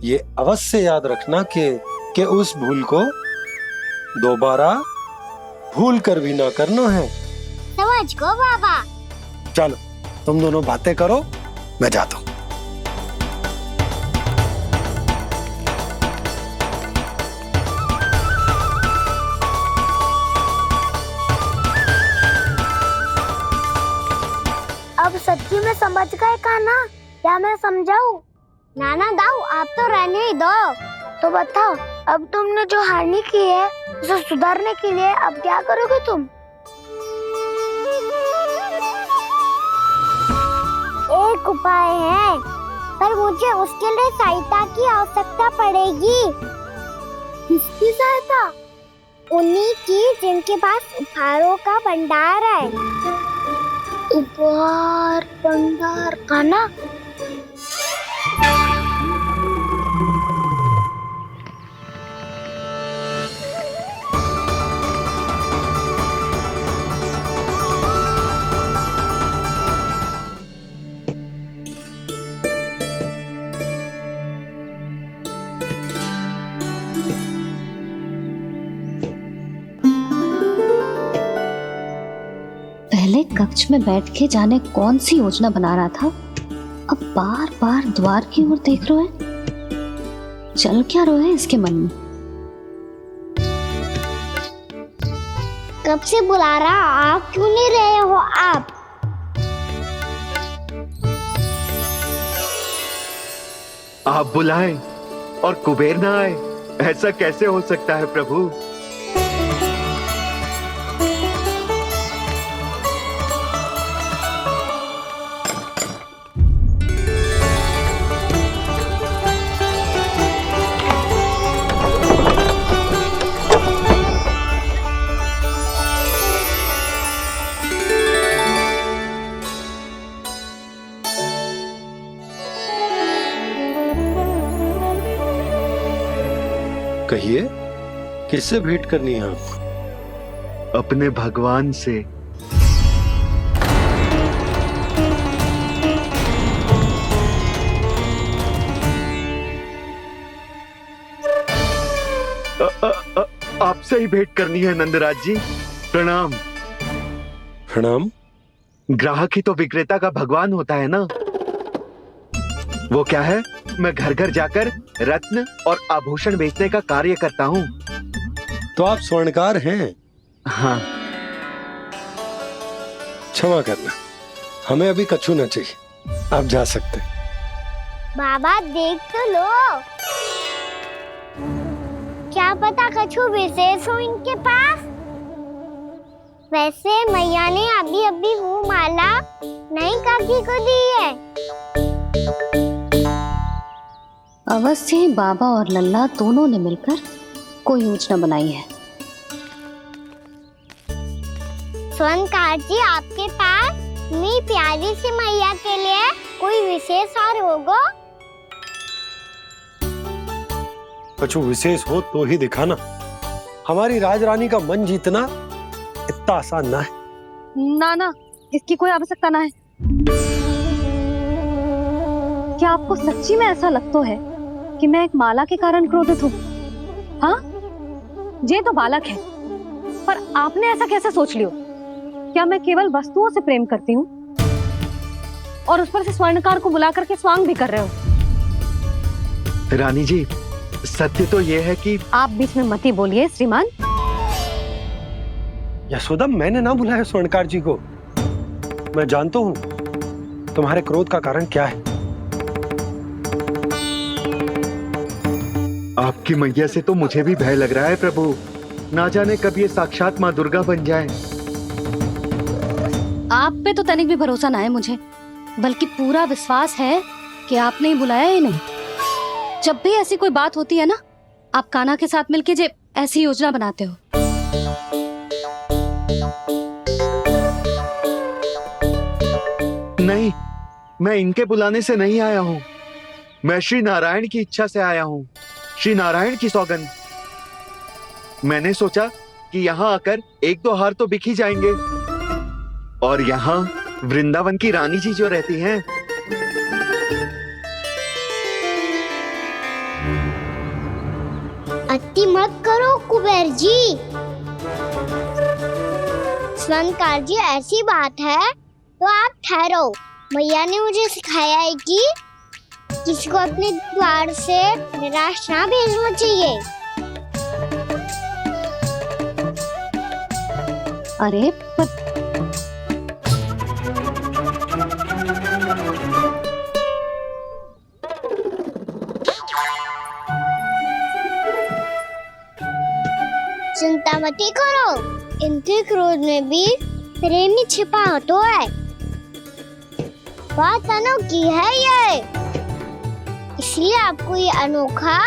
Speaker 3: ये अवश्य याद रखना कि उस भूल को दोबारा भूल कर भी ना करना है।
Speaker 1: समझ गो बाबा।
Speaker 3: चलो तुम दोनों बातें करो, मैं जाता हूँ।
Speaker 1: में समझ गए कान्हा, क्या मैं समझाऊं? नाना दाऊ, आप तो रहने ही दो। तो बताओ, अब तुमने जो हानि की है उसे सुधारने के लिए अब क्या करोगे तुम? एक उपाय है, पर मुझे उसके लिए सहायता की आवश्यकता पड़ेगी। किसकी सहायता? उन्हीं की जिनके पास उपहारों का भंडार है। उपहार भंडार का ना?
Speaker 2: पहले कक्ष में बैठ के जाने कौन सी योजना बना रहा था, अब बार बार द्वार की ओर देख रहे हैं। चल क्या रहे हैं इसके मन में?
Speaker 1: कब से बुला रहा, आप क्यों नहीं रहे हो?
Speaker 13: आप बुलाएं और कुबेर ना आए, ऐसा कैसे हो सकता है प्रभु?
Speaker 3: कहिए, किससे भेंट करनी है आपको?
Speaker 13: अपने भगवान से। आपसे ही भेंट करनी है नंदराज जी। प्रणाम।
Speaker 3: प्रणाम।
Speaker 13: ग्राहक ही तो विक्रेता का भगवान होता है ना। वो क्या है, मैं घर घर जाकर रत्न और आभूषण बेचने का कार्य करता हूँ।
Speaker 3: तो आप स्वर्णकार हैं?
Speaker 13: हाँ।
Speaker 3: क्षमा करना, हमें अभी कछु न चाहिए, आप जा सकते।
Speaker 1: बाबा देख तो लो, क्या पता कछु विशेष हो इनके पास। वैसे मैया ने अभी अभी वो माला नई काकी को दी है।
Speaker 2: अवश्य ही बाबा और लल्ला दोनों ने मिलकर कोई योजना बनाई है।
Speaker 1: स्वर्णकार जी, आपके पास मेरी प्यारी सी मैया के लिए कोई विशेष हार होगा?
Speaker 3: कछु विशेष हो तो ही दिखाना। हमारी राजरानी का मन जीतना इतना आसान ना है।
Speaker 2: ना, इसकी कोई आवश्यकता ना है। क्या आपको सच्ची में ऐसा लगता है कि मैं एक माला के कारण क्रोधित हूँ? हाँ, ये तो बालक है, पर आपने ऐसा कैसे सोच लियो? क्या मैं केवल वस्तुओं से प्रेम करती हूँ और उस पर से स्वर्णकार को बुला करके स्वांग भी कर रहे हो?
Speaker 13: रानी जी, सत्य तो यह है कि
Speaker 2: आप बीच में मत ही बोलिए श्रीमान।
Speaker 3: यशोदा, मैंने ना बुलाया स्वर्णकार जी को। मैं जानता हूँ तुम्हारे क्रोध का कारण क्या है।
Speaker 13: आपकी मैया से तो मुझे भी भय लग रहा है प्रभु। ना जाने कब ये साक्षात माँ दुर्गा बन जाए।
Speaker 2: आप पे तो तनिक भी भरोसा ना है मुझे, बल्कि पूरा विश्वास है कि आपने ही बुलाया ही नहीं। जब भी ऐसी कोई बात होती है ना, आप कान्हा के साथ मिलके जे ऐसी योजना बनाते हो।
Speaker 13: नहीं, मैं इनके बुलाने से नहीं आया हूँ। मैं श्री नारायण की इच्छा से आया हूँ, श्री नारायण की सौगंध। मैंने सोचा कि यहाँ आकर एक दो हार तो बिक ही जाएंगे, और यहाँ वृंदावन की रानी जी जो रहती हैं,
Speaker 1: अति मत करो कुबेर जी। स्वर्णकार जी, ऐसी बात है तो आप ठहरो। मैया ने मुझे सिखाया है कि किसी को अपने द्वार से निराश ना भेजना चाहिए।
Speaker 2: अरे पर
Speaker 1: चिंता मत ही करो, इनके क्रोध में भी प्रेम ही छिपा होता है। बात अनोखी है ये, इसलिए आपको ये अनोखा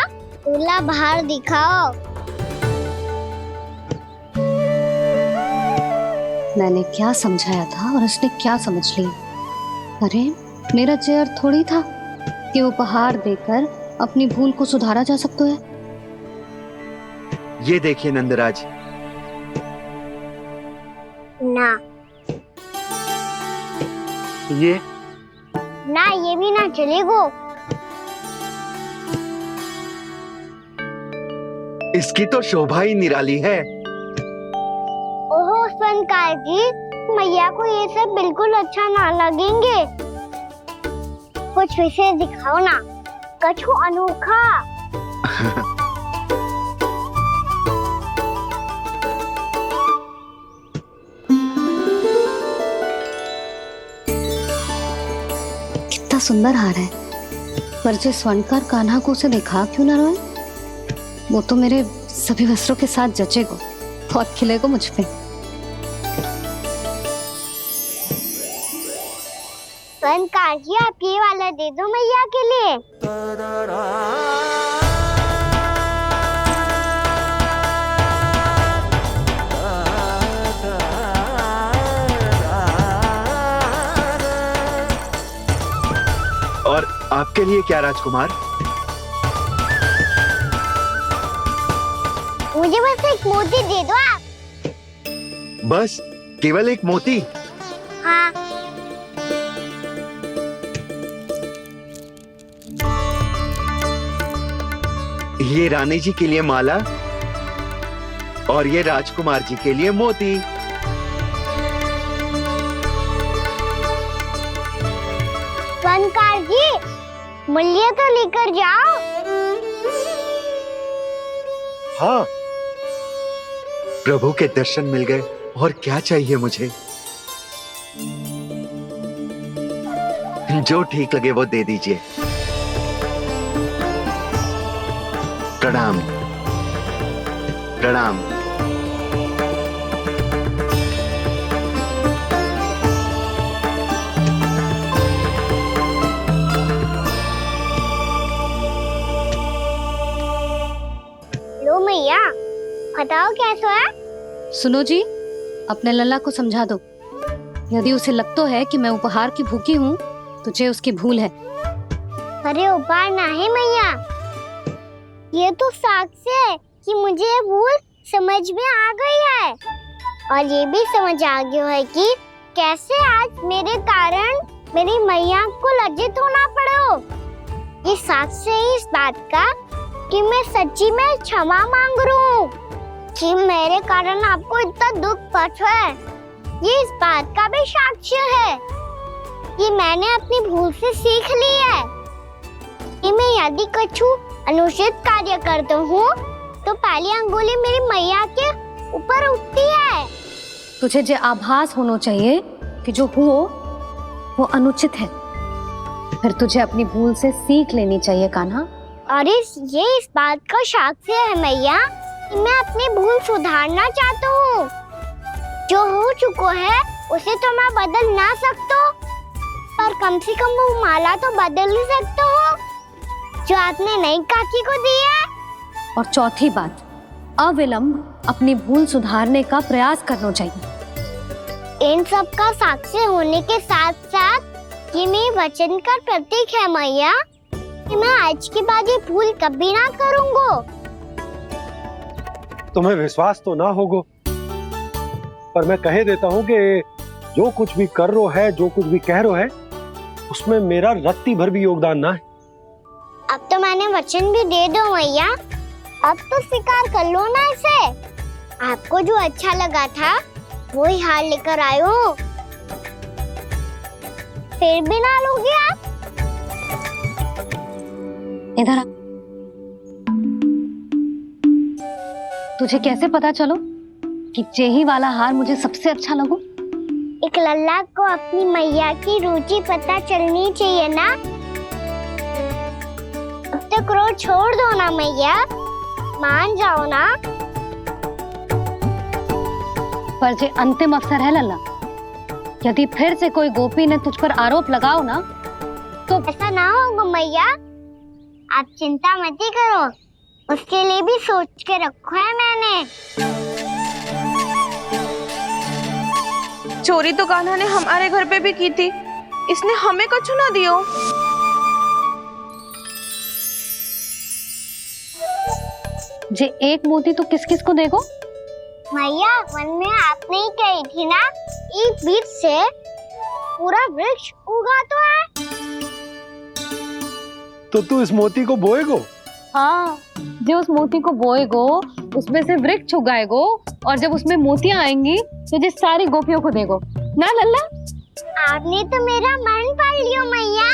Speaker 1: दूल्हा बाहर दिखाओ।
Speaker 2: मैंने क्या समझाया था और उसने क्या समझ लिया? अरे मेरा चेयर थोड़ी था कि उपहार देकर अपनी भूल को सुधारा जा सकता है।
Speaker 13: ये देखिए नंदराज,
Speaker 1: ना
Speaker 13: ये
Speaker 1: ना, ये भी ना चलेगो।
Speaker 13: इसकी तो शोभा ही निराली है।
Speaker 1: ओहो संकार जी, मैया को ये सब बिल्कुल अच्छा ना लगेंगे। कुछ विशेष दिखाओ ना, कछु अनोखा।
Speaker 2: कितना सुंदर हार है, पर जो स्वर्णकार कान्हा को उसे दिखा क्यों ना रोए? वो तो मेरे सभी वस्त्रों के साथ जचेगा, बहुत खिलेगा मुझ पे।
Speaker 1: संकार जी, आप ये वाला दे दो मैया के लिए।
Speaker 13: और आपके लिए क्या राजकुमार?
Speaker 1: मुझे बस एक मोती दे दो आप।
Speaker 13: बस केवल एक मोती?
Speaker 1: हाँ।
Speaker 13: ये रानी जी के लिए माला और ये राजकुमार जी के लिए मोती।
Speaker 1: संकार जी, मूल्य तो लेकर जाओ।
Speaker 3: हाँ,
Speaker 13: प्रभु के दर्शन मिल गए, और क्या चाहिए मुझे? जो ठीक लगे वो दे दीजिए। प्रणाम प्रणाम।
Speaker 1: लो मैया, बताओ कैसा है?
Speaker 2: सुनो जी, अपने लल्ला को समझा दो, यदि उसे लगता है कि मैं उपहार की भूखी हूँ, तुझे उसकी भूल है।
Speaker 1: अरे उपहार ना है मैया, ये तो साक्ष्य है कि मुझे ये भूल समझ में आ गई है, और ये भी समझ आ गया है कि कैसे आज मेरे कारण मेरी मैया को लज्जित होना पड़ो। ये साक्ष्य है इस बात का कि मैं सच्ची में क्षमा मांग रहा हूँ कि मेरे कारण आपको इतना दुख पहुंचा है। ये इस बात का भी साक्ष्य है कि मैंने अपनी भूल से सीख ली है कि मैं यदि कछु अनुचित कार्य करता हूँ तो पहली अंगुली मेरी मैया के ऊपर उठती है।
Speaker 2: तुझे जो आभास होना चाहिए कि जो हुआ वो अनुचित है, फिर तुझे अपनी भूल से सीख लेनी चाहिए कान्हा।
Speaker 1: और ये इस बात का साक्ष्य है मैया कि मैं अपनी भूल सुधारना चाहता हूँ। जो हो चुका है उसे तो मैं बदल ना सकता, पर कम से कम वो माला तो बदल ही सकता हूँ जो आपने नई काकी को दी है।
Speaker 2: और चौथी बात, अविलंब अपनी भूल सुधारने का प्रयास करना चाहिए।
Speaker 1: इन सब का साक्षी होने के साथ साथ ये मेरे वचन का प्रतीक है मैया कि मैं आज के बाद ये भूल कभी ना करूँगा।
Speaker 3: तुम्हें विश्वास तो ना होगो, पर मैं कह देता हूँ कि जो कुछ भी कर रो है, जो कुछ भी कह रो है, उसमें मेरा रत्ती भर भी योगदान ना है।
Speaker 1: अब तो मैंने वचन भी दे दो मैया, अब तो स्वीकार कर लो ना इसे। आपको जो अच्छा लगा था वो ही हार लेकर आयो, फिर भी ना लोगे आप?
Speaker 2: इधर आ। तुझे कैसे पता चलो कि जेही वाला हार मुझे सबसे अच्छा लगो?
Speaker 1: एक लल्ला को अपनी मैया की रुचि पता चलनी चाहिए ना। अब तो क्रोध छोड़ दो ना मैया, मान जाओ ना।
Speaker 2: पर जे अंतिम अवसर है लल्ला। यदि फिर से कोई गोपी ने तुझ पर आरोप लगाओ ना तो
Speaker 1: ऐसा ना होगा मैया, आप चिंता मत ही करो, उसके लिए भी सोच के रखा है मैंने।
Speaker 4: चोरी तो कान्हा ने हमारे घर पे भी की थी, इसने हमें कुछ ना दियो।
Speaker 2: जे एक मोती तो किस किस को देगो?
Speaker 1: मैया मन में आपने ही कही थी ना, एक बीज से पूरा वृक्ष उगा तो है।
Speaker 3: तो तू इस मोती को बोएगो?
Speaker 2: हाँ, जो उस मोती को बोएगो उसमें से वृक्ष उगाएगो, और जब उसमें मोतियां आएंगी तो जिस सारी गोपियों को देगो ना लल्ला।
Speaker 1: आपने तो मेरा मन पढ़ लियो मैया।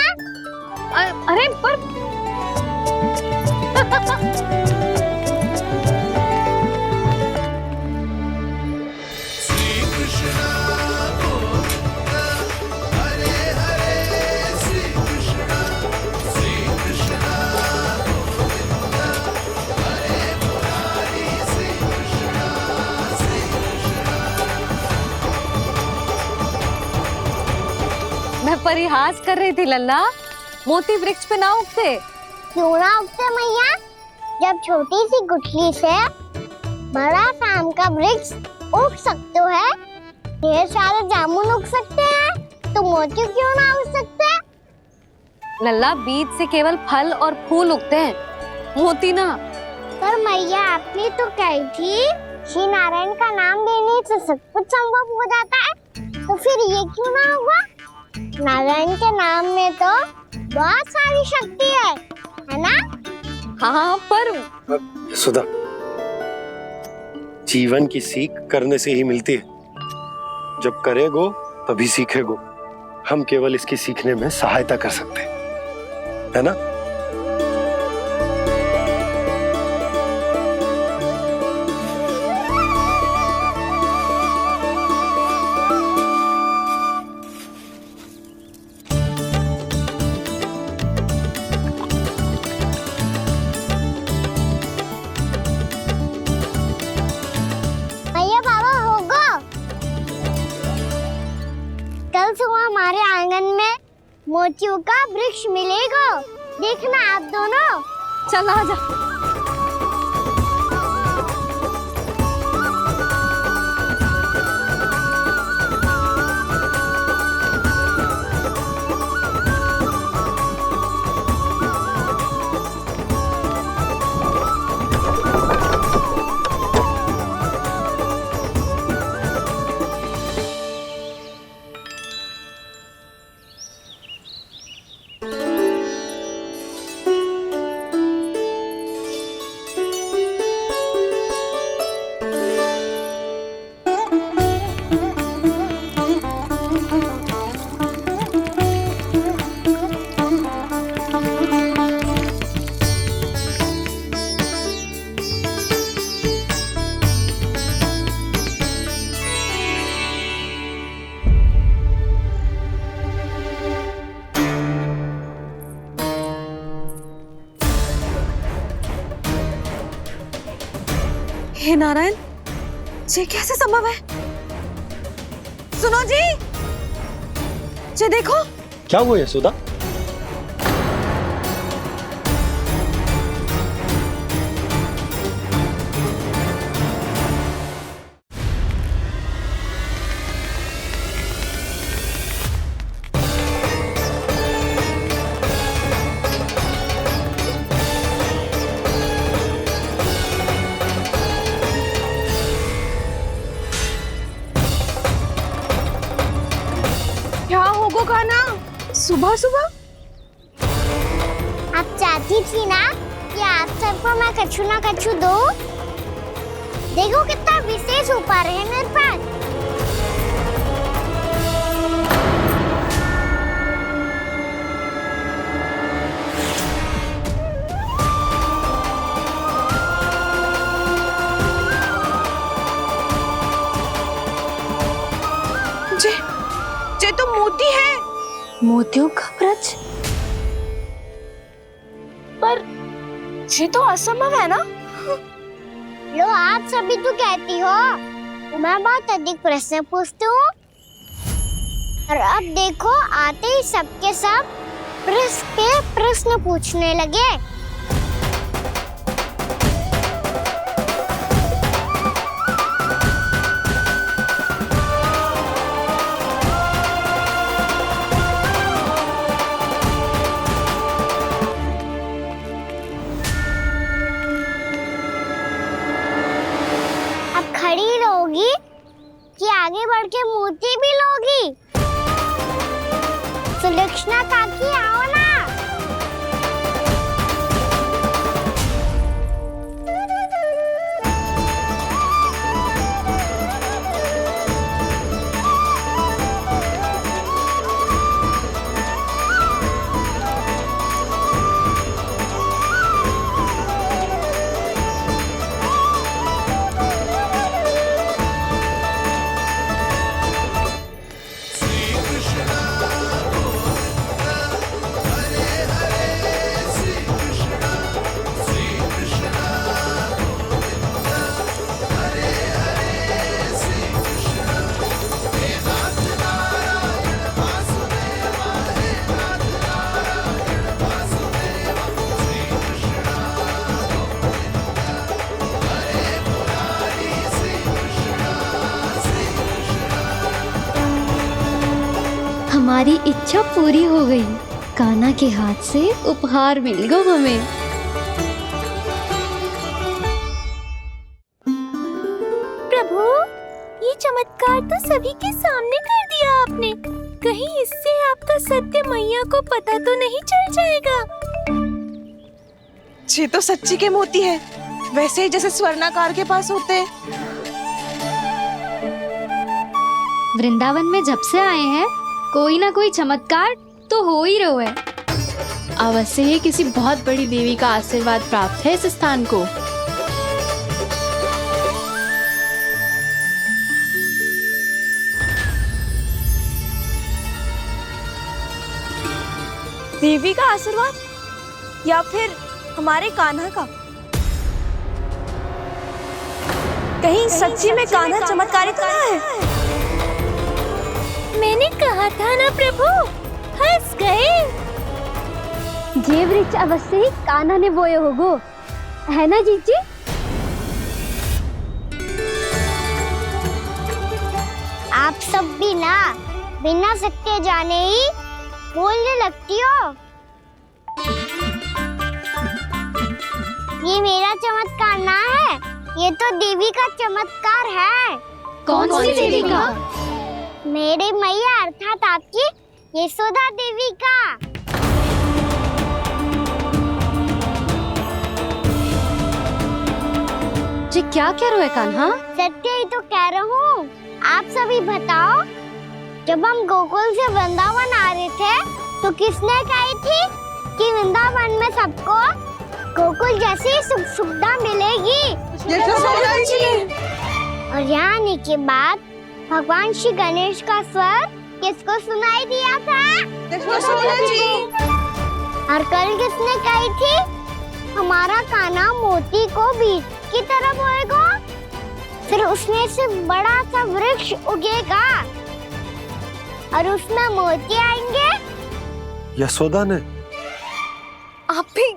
Speaker 2: अरे पर मैं परिहास कर रही थी लल्ला, मोती वृक्ष पे ना उगते।
Speaker 1: क्यों ना उगते मैया? जब छोटी सी गुठली से बड़ा आम का वृक्ष उग सकते है, ढेर सारे जामुन उग सकते हैं, तो मोती क्यों ना उग सकते?
Speaker 2: लल्ला, बीज से केवल फल और फूल उगते हैं, मोती ना।
Speaker 1: पर मैया आपने तो कही थी श्री नारायण का नाम लेने से सब कुछ संभव हो जाता है, तो फिर ये क्यों ना हुआ? नारायण के नाम में तो बहुत सारी शक्ति है ना?
Speaker 2: हाँ, पर
Speaker 3: सुधा, जीवन की सीख करने से ही मिलती है। जब करेगो तभी सीखेगो। हम केवल इसकी सीखने में सहायता कर सकते हैं, है ना?
Speaker 1: कल सुबह हमारे आंगन में मोतियों का वृक्ष मिलेगा, देखना आप दोनों।
Speaker 2: चल आजा।
Speaker 4: हे नारायण, ये कैसे संभव है? सुनो जी, ये देखो।
Speaker 3: क्या हुआ यशोदा?
Speaker 4: क्या होगा कान्हा सुबह सुबह?
Speaker 1: आप चाहती थी ना कि आप सबको मैं कछु ना कछु दूं? देखो कितना विशेष उपहार है मेरे पास।
Speaker 4: ये तो मोती है।
Speaker 5: मोतियों का ब्रज?
Speaker 4: पर ये तो असंभव है ना?
Speaker 1: लो, आप सभी तो कहती हो, मैं बहुत अधिक प्रश्न पूछती हूँ और अब देखो आते ही सबके सब प्रश्न पूछने लगे। अब खड़ी रहोगी कि आगे बढ़ के मूर्ति भी लोगी? सुलक्षणा काकी आओ ना।
Speaker 8: हमारी इच्छा पूरी हो गई। कान्हा के हाथ से उपहार मिल गया हमें।
Speaker 5: प्रभु, ये चमत्कार तो सभी के सामने कर दिया आपने। कहीं इससे आपका सत्य मैया को पता तो नहीं चल जाएगा?
Speaker 4: ये तो सच्ची के मोती है, वैसे ही जैसे स्वर्णाकार के पास होते हैं।
Speaker 8: वृंदावन में जब से आए हैं कोई ना कोई चमत्कार तो हो ही रहा है।
Speaker 6: अवश्य ही किसी बहुत बड़ी देवी का आशीर्वाद प्राप्त है इस स्थान को।
Speaker 4: देवी का आशीर्वाद या फिर हमारे कान्हा का? कहीं सच्ची में कान्हा चमत्कारी तो ना है?
Speaker 5: मैंने कहा था ना प्रभु, हंस गए।
Speaker 1: ये वृक्ष अवश्य ही कान्हा ने बोए होगो, है ना जीजी? आप सब भी ना बिना सत्य जाने ही बोलने लगती हो। ये मेरा चमत्कार ना है, ये तो देवी का चमत्कार है।
Speaker 8: कौन सी देवी का?
Speaker 1: मेरे मैया अर्थात आपकी यशोदा देवी का।
Speaker 2: जी क्या कह रहे हो कान्हा?
Speaker 1: सत्य ही तो कह रहा हूँ। आप सभी बताओ, जब हम गोकुल से वृंदावन आ रहे थे तो किसने कही थी कि वृंदावन में सबको गोकुल जैसी सुख सुविधा मिलेगी?
Speaker 4: यशोदा जी।
Speaker 1: और यहाँ आने के बाद भगवान श्री गणेश का स्वर किसको सुनाई दिया था?
Speaker 4: यशोदा जी।
Speaker 1: और कल किसने कही थी हमारा कान्हा मोती को बीज की तरह बोएगा, फिर उसमें से बड़ा सा वृक्ष उगेगा और उसमें मोती आएंगे?
Speaker 3: यशोदा ने?
Speaker 4: आप भी?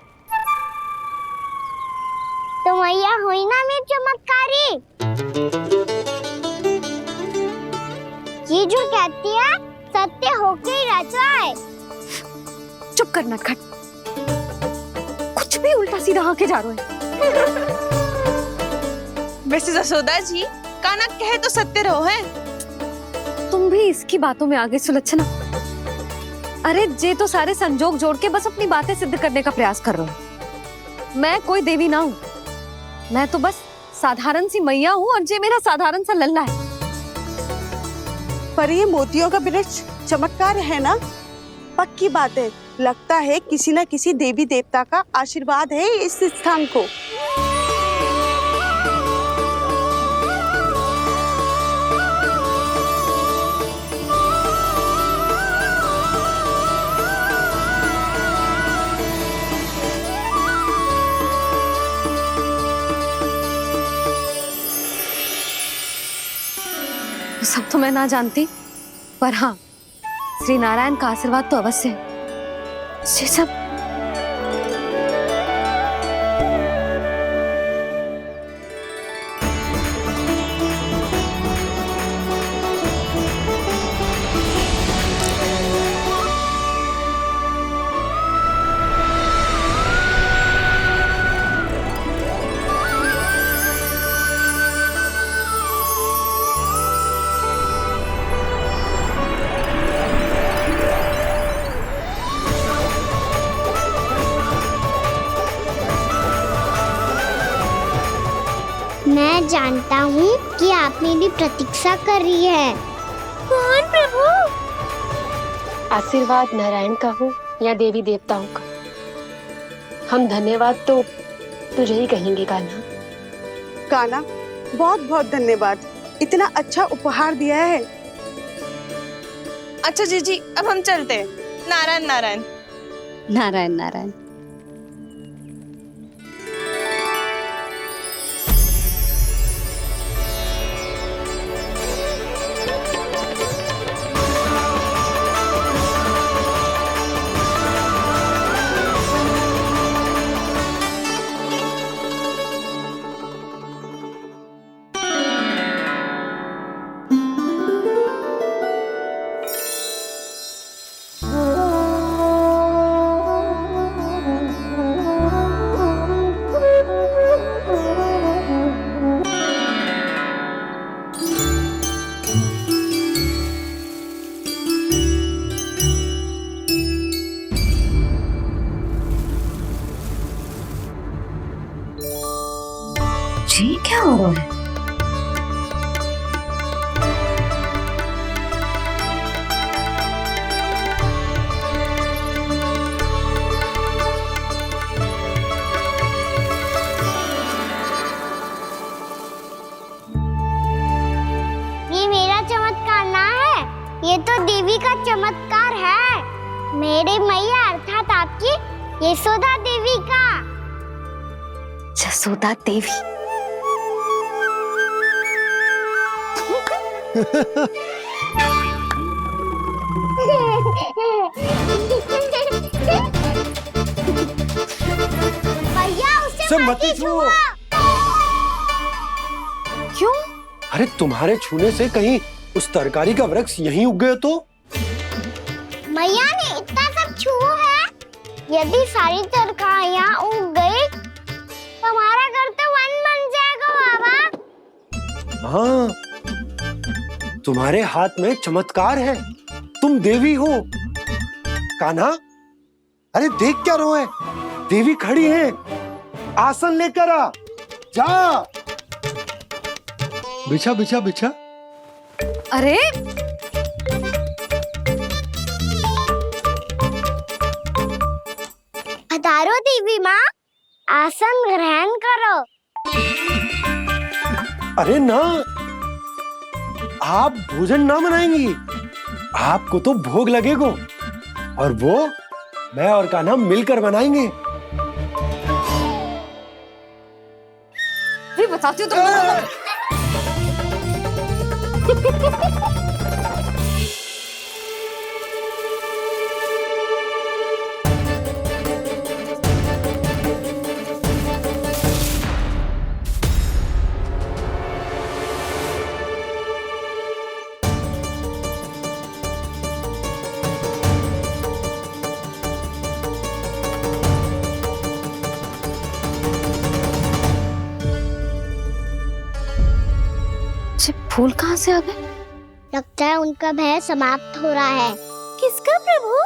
Speaker 1: तो मैया हुई ना मेरी चमत्कारी। ये जो कहती है सत्य होके ही रहता है।
Speaker 2: चुप कर नटखट, कुछ भी उल्टा सीधा आके जा रहे हैं।
Speaker 4: वैसे यशोदा जी, कान्हा कहे तो सत्य रहो है।
Speaker 2: तुम भी इसकी बातों में आगे सुलझना। अरे जे तो सारे संजोग जोड़ के बस अपनी बातें सिद्ध करने का प्रयास कर रहे हो। मैं कोई देवी ना हूँ, मैं तो बस साधारण सी मैया हूँ और जे मेरा साधारण सा लल्ला है।
Speaker 14: पर ये मोतियों का वृक्ष चमत्कार है ना? पक्की बात है, लगता है किसी न किसी देवी देवता का आशीर्वाद है इस स्थान को।
Speaker 2: वो सब तो मैं ना जानती, पर हाँ, श्री नारायण का आशीर्वाद तो अवश्य है। ये सब
Speaker 1: मैं जानता हूँ कि आप मेरी प्रतीक्षा कर रही है। कौन प्रभु?
Speaker 10: आशीर्वाद नारायण का हो या देवी देवताओं का, हम धन्यवाद तो तुझे ही कहेंगे कान्हा।
Speaker 14: कान्हा, बहुत बहुत धन्यवाद, इतना अच्छा उपहार दिया है।
Speaker 4: अच्छा जीजी, अब हम चलते हैं। नारायण नारायण।
Speaker 2: नारायण नारायण।
Speaker 8: जी क्या हो रहा है?
Speaker 1: ये मेरा चमत्कार ना है, ये तो देवी का चमत्कार है। मेरे मैया अर्थात आपकी यशोदा देवी का।
Speaker 2: यशोदा देवी।
Speaker 1: भैया उसे मत छुओ।
Speaker 2: क्यों?
Speaker 3: अरे तुम्हारे छूने से कहीं उस तरकारी का वृक्ष यहीं उग गए तो?
Speaker 1: मैया ने इतना सब छुआ है, यदि सारी तरकारियां उग गई तो हमारा घर तो वन बन जाएगा बाबा।
Speaker 3: हाँ, तुम्हारे हाथ में चमत्कार है, तुम देवी हो। कान्हा, अरे देख क्या रहो है, देवी खड़ी है, आसन लेकर आ, जा। बिछा बिछा बिछा।
Speaker 2: अरे
Speaker 1: पधारो देवी माँ, आसन ग्रहण करो।
Speaker 3: अरे ना, आप भोजन ना बनाएंगी, आपको तो भोग लगेगा, और वो मैं और कान्हा मिलकर बनाएंगे।
Speaker 2: भी बताती हूँ तुमको। फूल कहाँ से आ गए?
Speaker 1: लगता है उनका भय समाप्त हो रहा है। किसका प्रभु?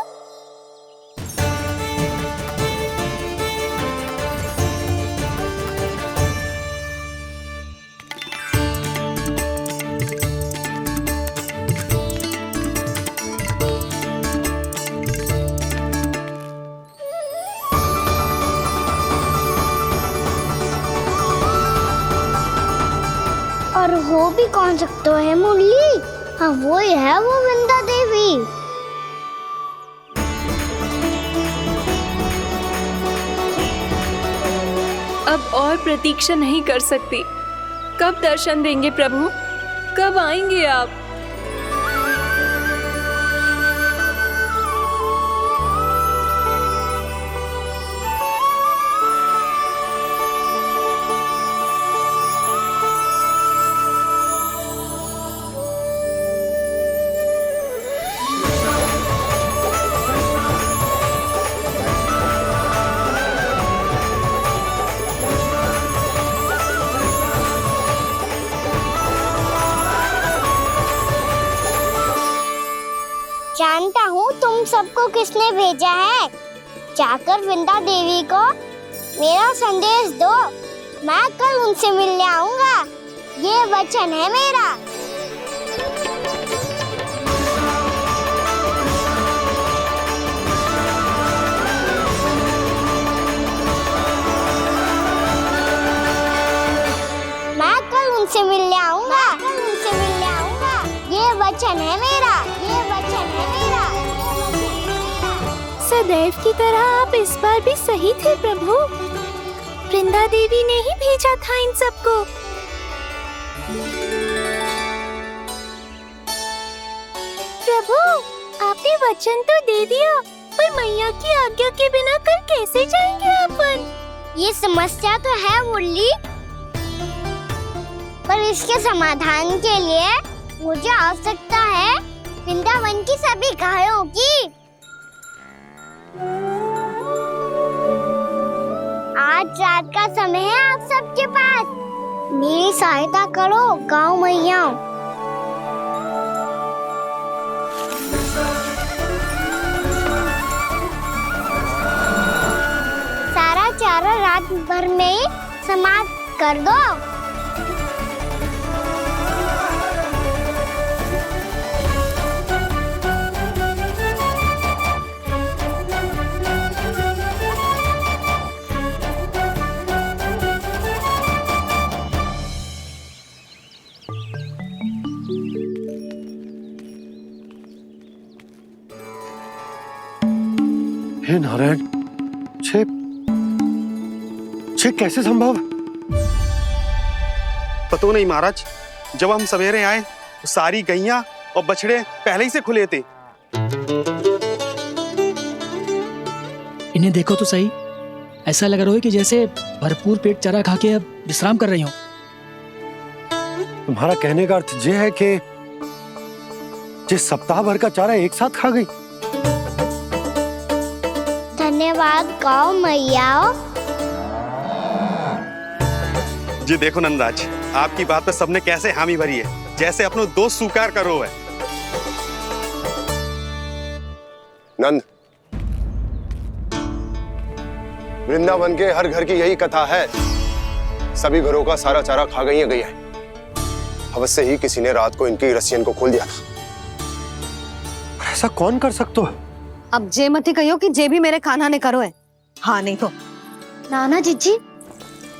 Speaker 1: और हो भी कौन सकता है मुरली? हाँ वो ही है, वो वृंदा देवी।
Speaker 5: अब और प्रतीक्षा नहीं कर सकती। कब दर्शन देंगे प्रभु? कब आएंगे आप?
Speaker 1: जानता हूँ तुम सबको किसने भेजा है। जाकर वृंदा देवी को मेरा संदेश दो। मैं कल उनसे मिलने आऊंगा, ये वचन है मेरा। मैं कल उनसे मिलने आऊंगा, ये वचन है मेरा, ये वचन है मेरा।
Speaker 5: सदैव की तरह आप इस बार भी सही थे प्रभु। वृंदा देवी ने ही भेजा था इन सबको। प्रभु, आपने वचन तो दे दिया, पर मैया की आज्ञा के बिना कल कैसे जाएंगे अपन?
Speaker 1: ये समस्या तो है मुरली, पर इसके समाधान के लिए मुझे आवश्यकता है वृंदावन की सभी गायों की। आज रात का समय है आप सबके पास, मेरी सहायता करो गाँव मैया। सारा चारा रात भर में ही समाप्त कर दो।
Speaker 3: हे नारायण, छे कैसे संभव?
Speaker 15: पता नहीं महाराज, जब हम सवेरे आए तो सारी गैया और बछड़े पहले ही से खुले थे।
Speaker 16: इन्हें देखो तो सही, ऐसा लग रहा है कि जैसे भरपूर पेट चारा खा के अब विश्राम कर रही हो।
Speaker 3: तुम्हारा कहने का अर्थ ये है कि जिस सप्ताह भर का चारा एक साथ खा गई।
Speaker 1: धन्यवाद गाँव मैया।
Speaker 15: जी देखो नंदराज, आपकी बात पे सबने कैसे हामी भरी है, जैसे अपनो दोस्त स्वीकार करो है।
Speaker 9: नंद, वृंदावन के हर घर की यही कथा है, सभी घरों का सारा चारा खा गई है। अवश्य ही किसी ने रात को इनकी रस्सियन को खोल दिया था।
Speaker 3: ऐसा कौन कर सकते हो?
Speaker 2: अब जे मत ही कहियो कि जे भी मेरे कान्हा ने करो है। हाँ नहीं तो
Speaker 8: नाना जीजी,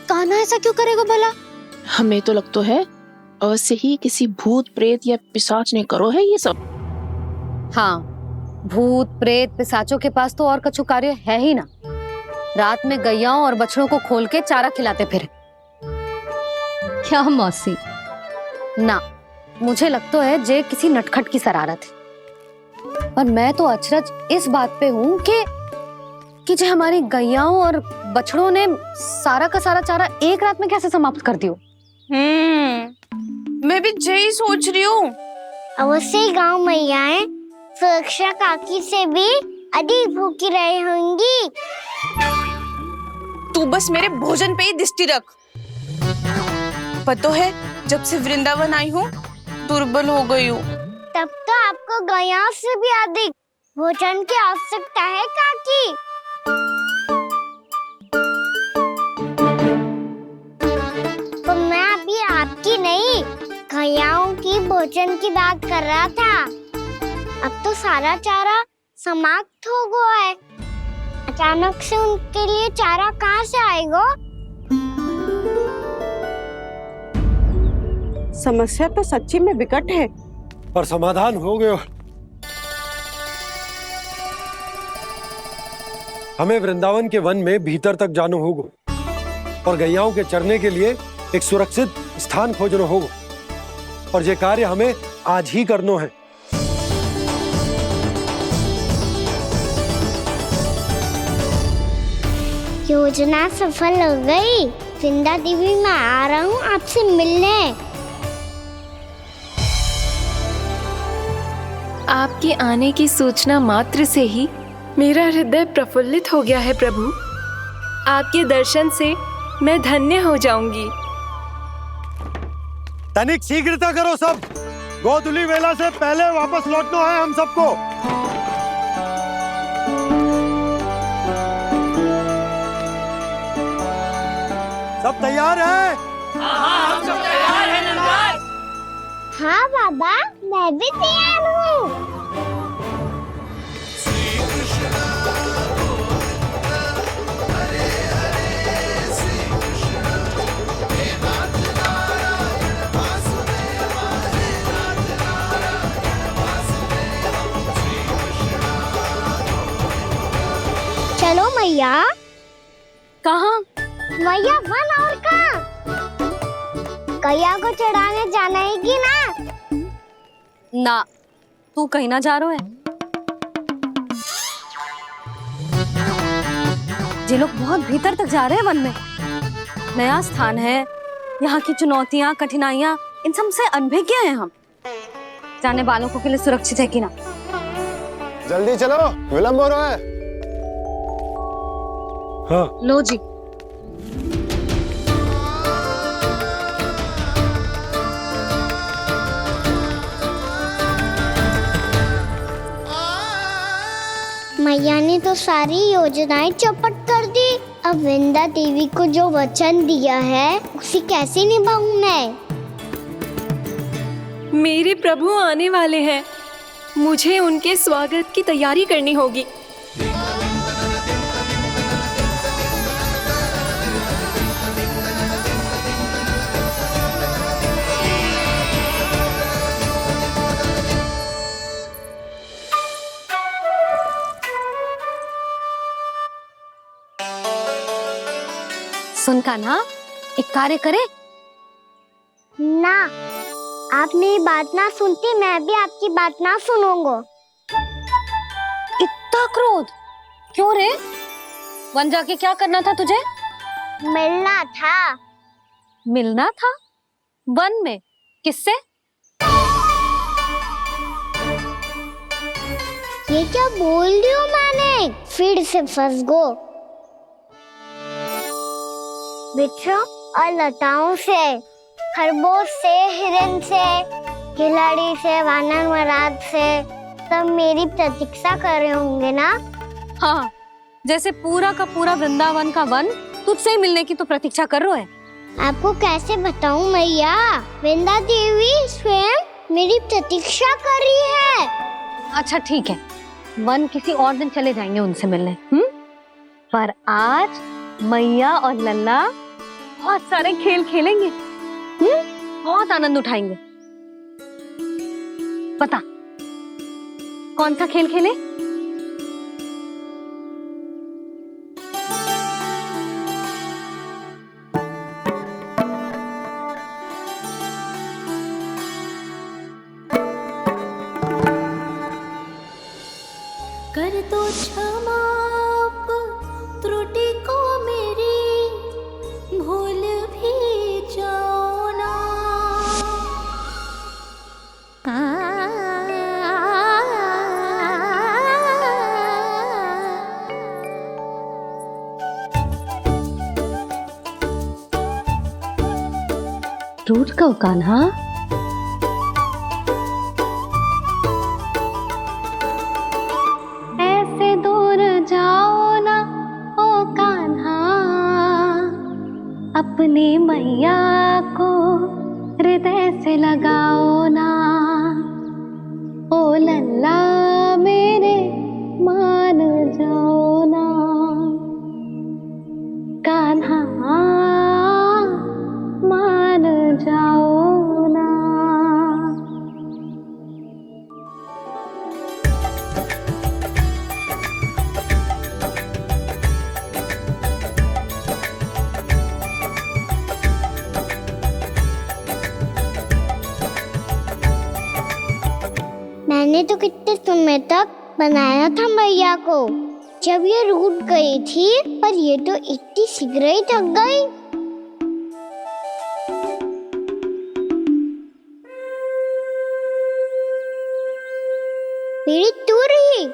Speaker 8: कान्हा ऐसा क्यों करेगा भला?
Speaker 10: हमें तो लगता है अवश्य ही किसी भूत प्रेत या पिशाच ने करो है ये सब।
Speaker 2: हाँ, भूत प्रेत पिशाचों के पास तो और कछु कार्य है ही ना। रात में गैयाओं और बछड़ों को खोल के चारा खिलाते फिर। क्या मौसी? ना, मुझे लगता है जे किसी नटखट की शरारत है। और मैं तो अचरज इस बात पे हूँ कि जो हमारी गैयाओं और बछड़ों ने सारा का सारा चारा एक रात में कैसे समाप्त कर दियो।
Speaker 4: मैं भी यही सोच रही हूँ।
Speaker 1: अवश्य ही गाँव मैयाएं सुरक्षा काकी से भी अधिक भूखी रही होंगी।
Speaker 4: तू बस मेरे भोजन पे ही दृष्टि रख। पता है, जब से वृंदावन आई हूँ दुर्बल हो गई हूँ।
Speaker 1: तब तो आपको गैयाओं से भी अधिक भोजन की आवश्यकता है काकी। तो मैं अभी आपकी नहीं, गैयाओं की भोजन की बात कर रहा था। अब तो सारा चारा समाप्त हो गया है, अचानक से उनके लिए चारा कहाँ से आएगा?
Speaker 14: समस्या तो सच्ची में विकट है,
Speaker 3: पर समाधान हो गयो। हमें वृंदावन के वन में भीतर तक जाना होगा और गैयाओं के चरने के लिए एक सुरक्षित स्थान खोजना होगा, और ये कार्य हमें आज ही करना है।
Speaker 1: योजना सफल हो गई। वृंदा देवी, मैं आ रहा हूँ आपसे मिलने।
Speaker 5: आपके आने की सूचना मात्र से ही मेरा हृदय प्रफुल्लित हो गया है प्रभु। आपके दर्शन से मैं धन्य हो जाऊंगी।
Speaker 3: तनिक शीघ्रता करो सब,
Speaker 13: गोधुली वेला से पहले वापस लौटना है हम सबको। सब तैयार है?
Speaker 12: हम सब तैयार हैं नंदराज।
Speaker 1: हाँ बाबा, मैं भी तैयार हूँ। चलो मैया।
Speaker 2: कहाँ?
Speaker 1: मैया वन और कहाँ? कैया को चढ़ाने जाना है कि ना?
Speaker 2: ना, तू कहीं ना जा रहा है। ये लोग बहुत भीतर तक जा रहे हैं वन में। नया स्थान है, यहाँ की चुनौतियाँ, कठिनाइयाँ, इन सब से अनभिज्ञ हैं हम। जाने वालों के लिए सुरक्षित है कि ना?
Speaker 9: जल्दी चलो, विलंब हो रहा है।
Speaker 3: हाँ।
Speaker 2: लो जी।
Speaker 1: मैया ने तो सारी योजनाएं चौपट कर दी। अब वृंदा देवी को जो वचन दिया है उसे कैसे निभाऊं मैं?
Speaker 5: मेरे प्रभु आने वाले हैं, मुझे उनके स्वागत की तैयारी करनी होगी।
Speaker 2: सुन कान्हा, एक कार्य करे?
Speaker 1: ना, आप मेरी बात ना सुनती, मैं भी आपकी बात ना सुनूंगा।
Speaker 2: इतना क्रोध क्यों रे? वन जाके क्या करना था तुझे?
Speaker 1: मिलना था।
Speaker 2: मिलना था? वन में? किससे?
Speaker 1: ये क्या बोल रही हूँ मैंने? फिर से फंस गो। बिच्छू और लताओं से, खरगोश से, हिरन से, खिलाड़ी से, वानर महाराज से, सब मेरी प्रतीक्षा कर रहे होंगे ना?
Speaker 2: हाँ, जैसे पूरा का पूरा वृंदावन का वन तुझसे ही मिलने की तो प्रतीक्षा कर रहा है।
Speaker 1: आपको कैसे बताऊं मैया? वृंदा देवी स्वयं मेरी प्रतीक्षा कर रही है।
Speaker 2: अच्छा ठीक है, वन किसी और दिन चले जाएंगे उनसे मिलने। पर आज मैया और लल्ला बहुत सारे खेल खेलेंगे। बहुत आनंद उठाएंगे। बता, कौन सा खेल खेले?
Speaker 12: कर दो क्षमा त्रुटि को मेरी, भूल भी जाओ ना।
Speaker 2: रूठ कब कान्हा? ऐसे दूर जाओ ना ओ कान्हा, अपने मैया को हृदय से लगाओ ना। ओ लल्ला मेरे मान जाओ ना, कान्हा मान जाओ ना।
Speaker 1: मैंने तो कितने समय तक बनाया था मैया को, जब ये रूठ गई थी, पर ये तो इतनी शीघ्र ही थक गई। मेरी दूर ही।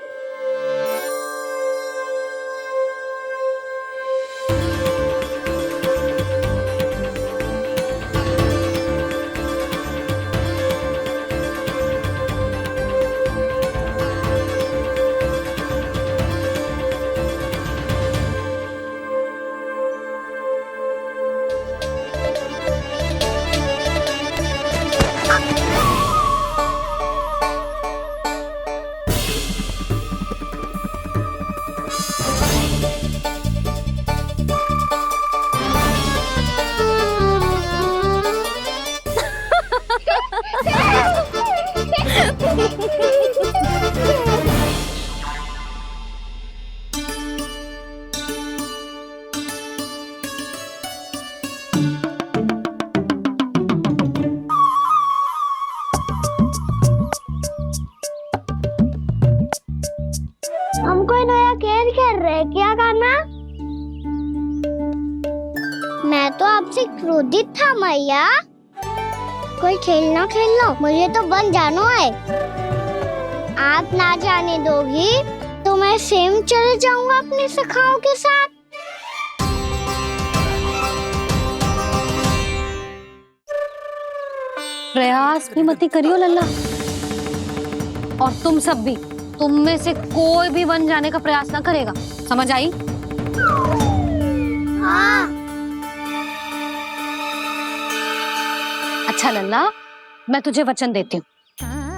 Speaker 1: क्रोधित था मैया। कोई खेलना खेल लो, मुझे तो वन जाना है। आप ना जाने दोगी तो मैं स्वयं चले जाऊंगा अपने सखाओं के साथ।
Speaker 2: प्रयास भी मत करियो लल्ला। और तुम सब भी, तुम में से कोई भी वन जाने का प्रयास ना करेगा, समझ आई?
Speaker 1: हाँ।
Speaker 2: अच्छा लल्ला, मैं तुझे वचन देती हूँ,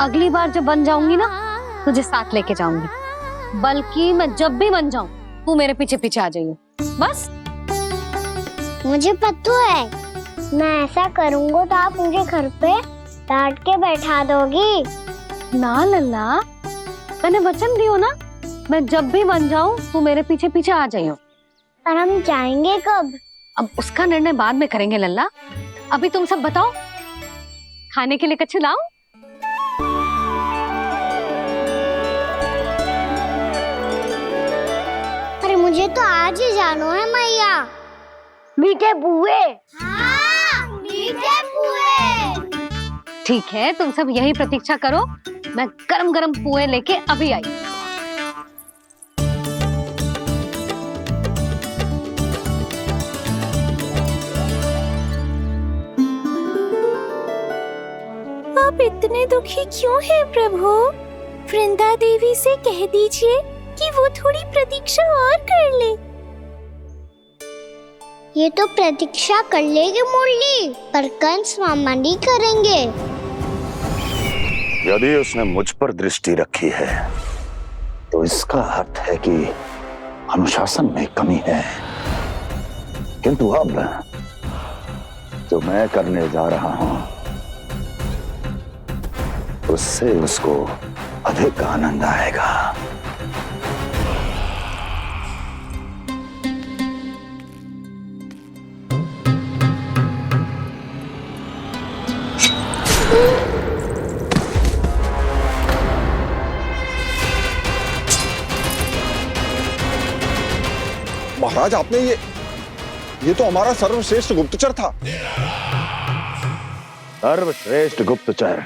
Speaker 2: अगली बार जब वन जाऊंगी ना तुझे साथ लेके जाऊंगी। बल्कि मैं जब भी वन जाऊं तू मेरे पीछे पीछे आ जाइयो, बस।
Speaker 1: मुझे पता है, मैं ऐसा करूंगा तो आप मुझे घर पे डांट के बैठा दोगी।
Speaker 2: ना लल्ला, मैंने वचन दियो ना, मैं जब भी वन जाऊं तू मेरे पीछे पीछे आ जाइयो।
Speaker 1: पर हम जाएंगे कब?
Speaker 2: अब उसका निर्णय बाद में करेंगे लल्ला। अभी तुम सब बताओ, खाने के लिए कुछ लाऊं?
Speaker 1: अरे मुझे तो आज ही जाना है मैया। मीठे पुए। हाँ, मीठे पुए।
Speaker 2: ठीक है, तुम सब यही प्रतीक्षा करो, मैं गरम गरम पुए लेके अभी आई।
Speaker 12: आप इतने दुखी क्यों हैं प्रभु? वृंदा देवी से कह दीजिए कि वो थोड़ी प्रतीक्षा और कर ले।
Speaker 1: ये तो प्रतीक्षा कर लेगी मुरली, पर कंस मामा नहीं करेंगे।
Speaker 17: यदि उसने मुझ पर दृष्टि रखी है तो इसका अर्थ है कि अनुशासन में कमी है। किंतु अब जो मैं करने जा रहा हूं उससे उसको अधिक आनंद आएगा।
Speaker 18: महाराज, आपने ये तो हमारा सर्वश्रेष्ठ गुप्तचर था।
Speaker 17: सर्वश्रेष्ठ गुप्तचर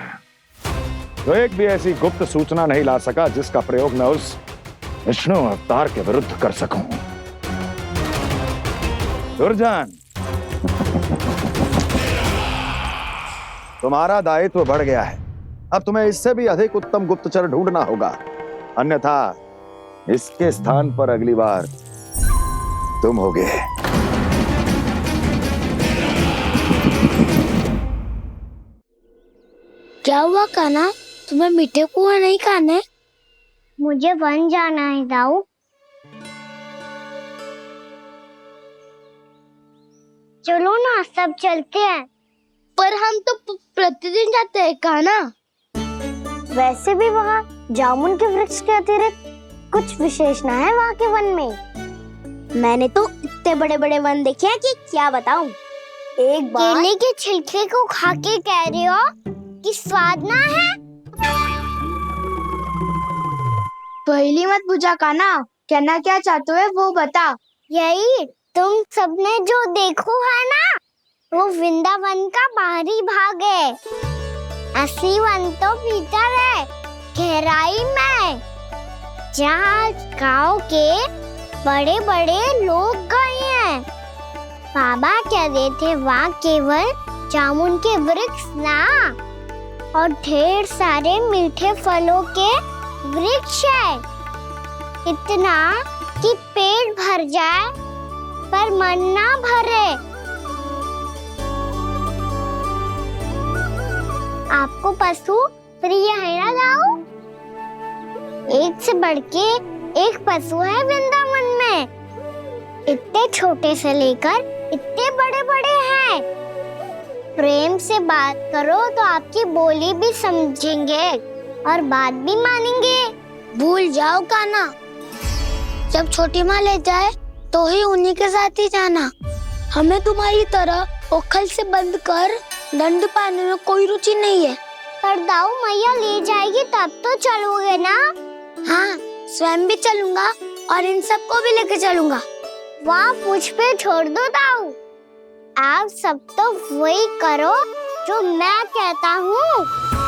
Speaker 17: तो एक भी ऐसी गुप्त सूचना नहीं ला सका जिसका प्रयोग मैं उस विष्णु अवतार के विरुद्ध कर सकूं। दुर्जन, तुम्हारा दायित्व बढ़ गया है। अब तुम्हें इससे भी अधिक उत्तम गुप्तचर ढूंढना होगा, अन्यथा इसके स्थान पर अगली बार तुम होगे।
Speaker 1: क्या हुआ कान्हा, तुम्हें मीठे पुआ नहीं खाने? मुझे वन जाना है दाऊ। चलो ना, सब चलते हैं। पर हम तो प्रतिदिन जाते हैं कान्हा। वैसे भी वहाँ जामुन के वृक्ष के अतिरिक्त कुछ विशेष ना है वहाँ के वन में। मैंने तो इतने बड़े बड़े वन देखे हैं कि क्या बताऊं। एक बार केले के छिलके को खा के कह रहे हो कि स्वाद ना है? पहली मत पूछा कान्हा, कहना क्या चाहते हो वो बता। यही तुम सबने जो देखो है ना, वो वृंदावन का बाहरी भाग है। असली वन तो भीतर है, गहराई में, जहाँ गाँव के बड़े बड़े लोग गए हैं। बाबा कह रहे थे वहाँ केवल जामुन के वृक्ष ना, और ढेर सारे मीठे फलों के वृक्ष है। इतना कि पेट भर जाए पर मन ना भरे। आपको पशु प्रिय है ना दाऊ? एक से बढ़ के एक पशु है वृंदावन में। इतने छोटे से लेकर इतने बड़े बड़े हैं। प्रेम से बात करो तो आपकी बोली भी समझेंगे और बात भी मानेंगे। भूल जाओ कान्हा, जब छोटी माँ ले जाए तो ही उन्हीं के साथ ही जाना। हमें तुम्हारी तरह ओखल से बंद कर दंड पाने में कोई रुचि नहीं है। पर दाऊ मैया ले जाएगी तब तो चलोगे ना? हाँ, स्वयं भी चलूंगा और इन सबको भी लेके चलूंगा। वहाँ मुझ पे छोड़ दो दाऊ। आप सब तो वही करो जो मैं कहता हूँ।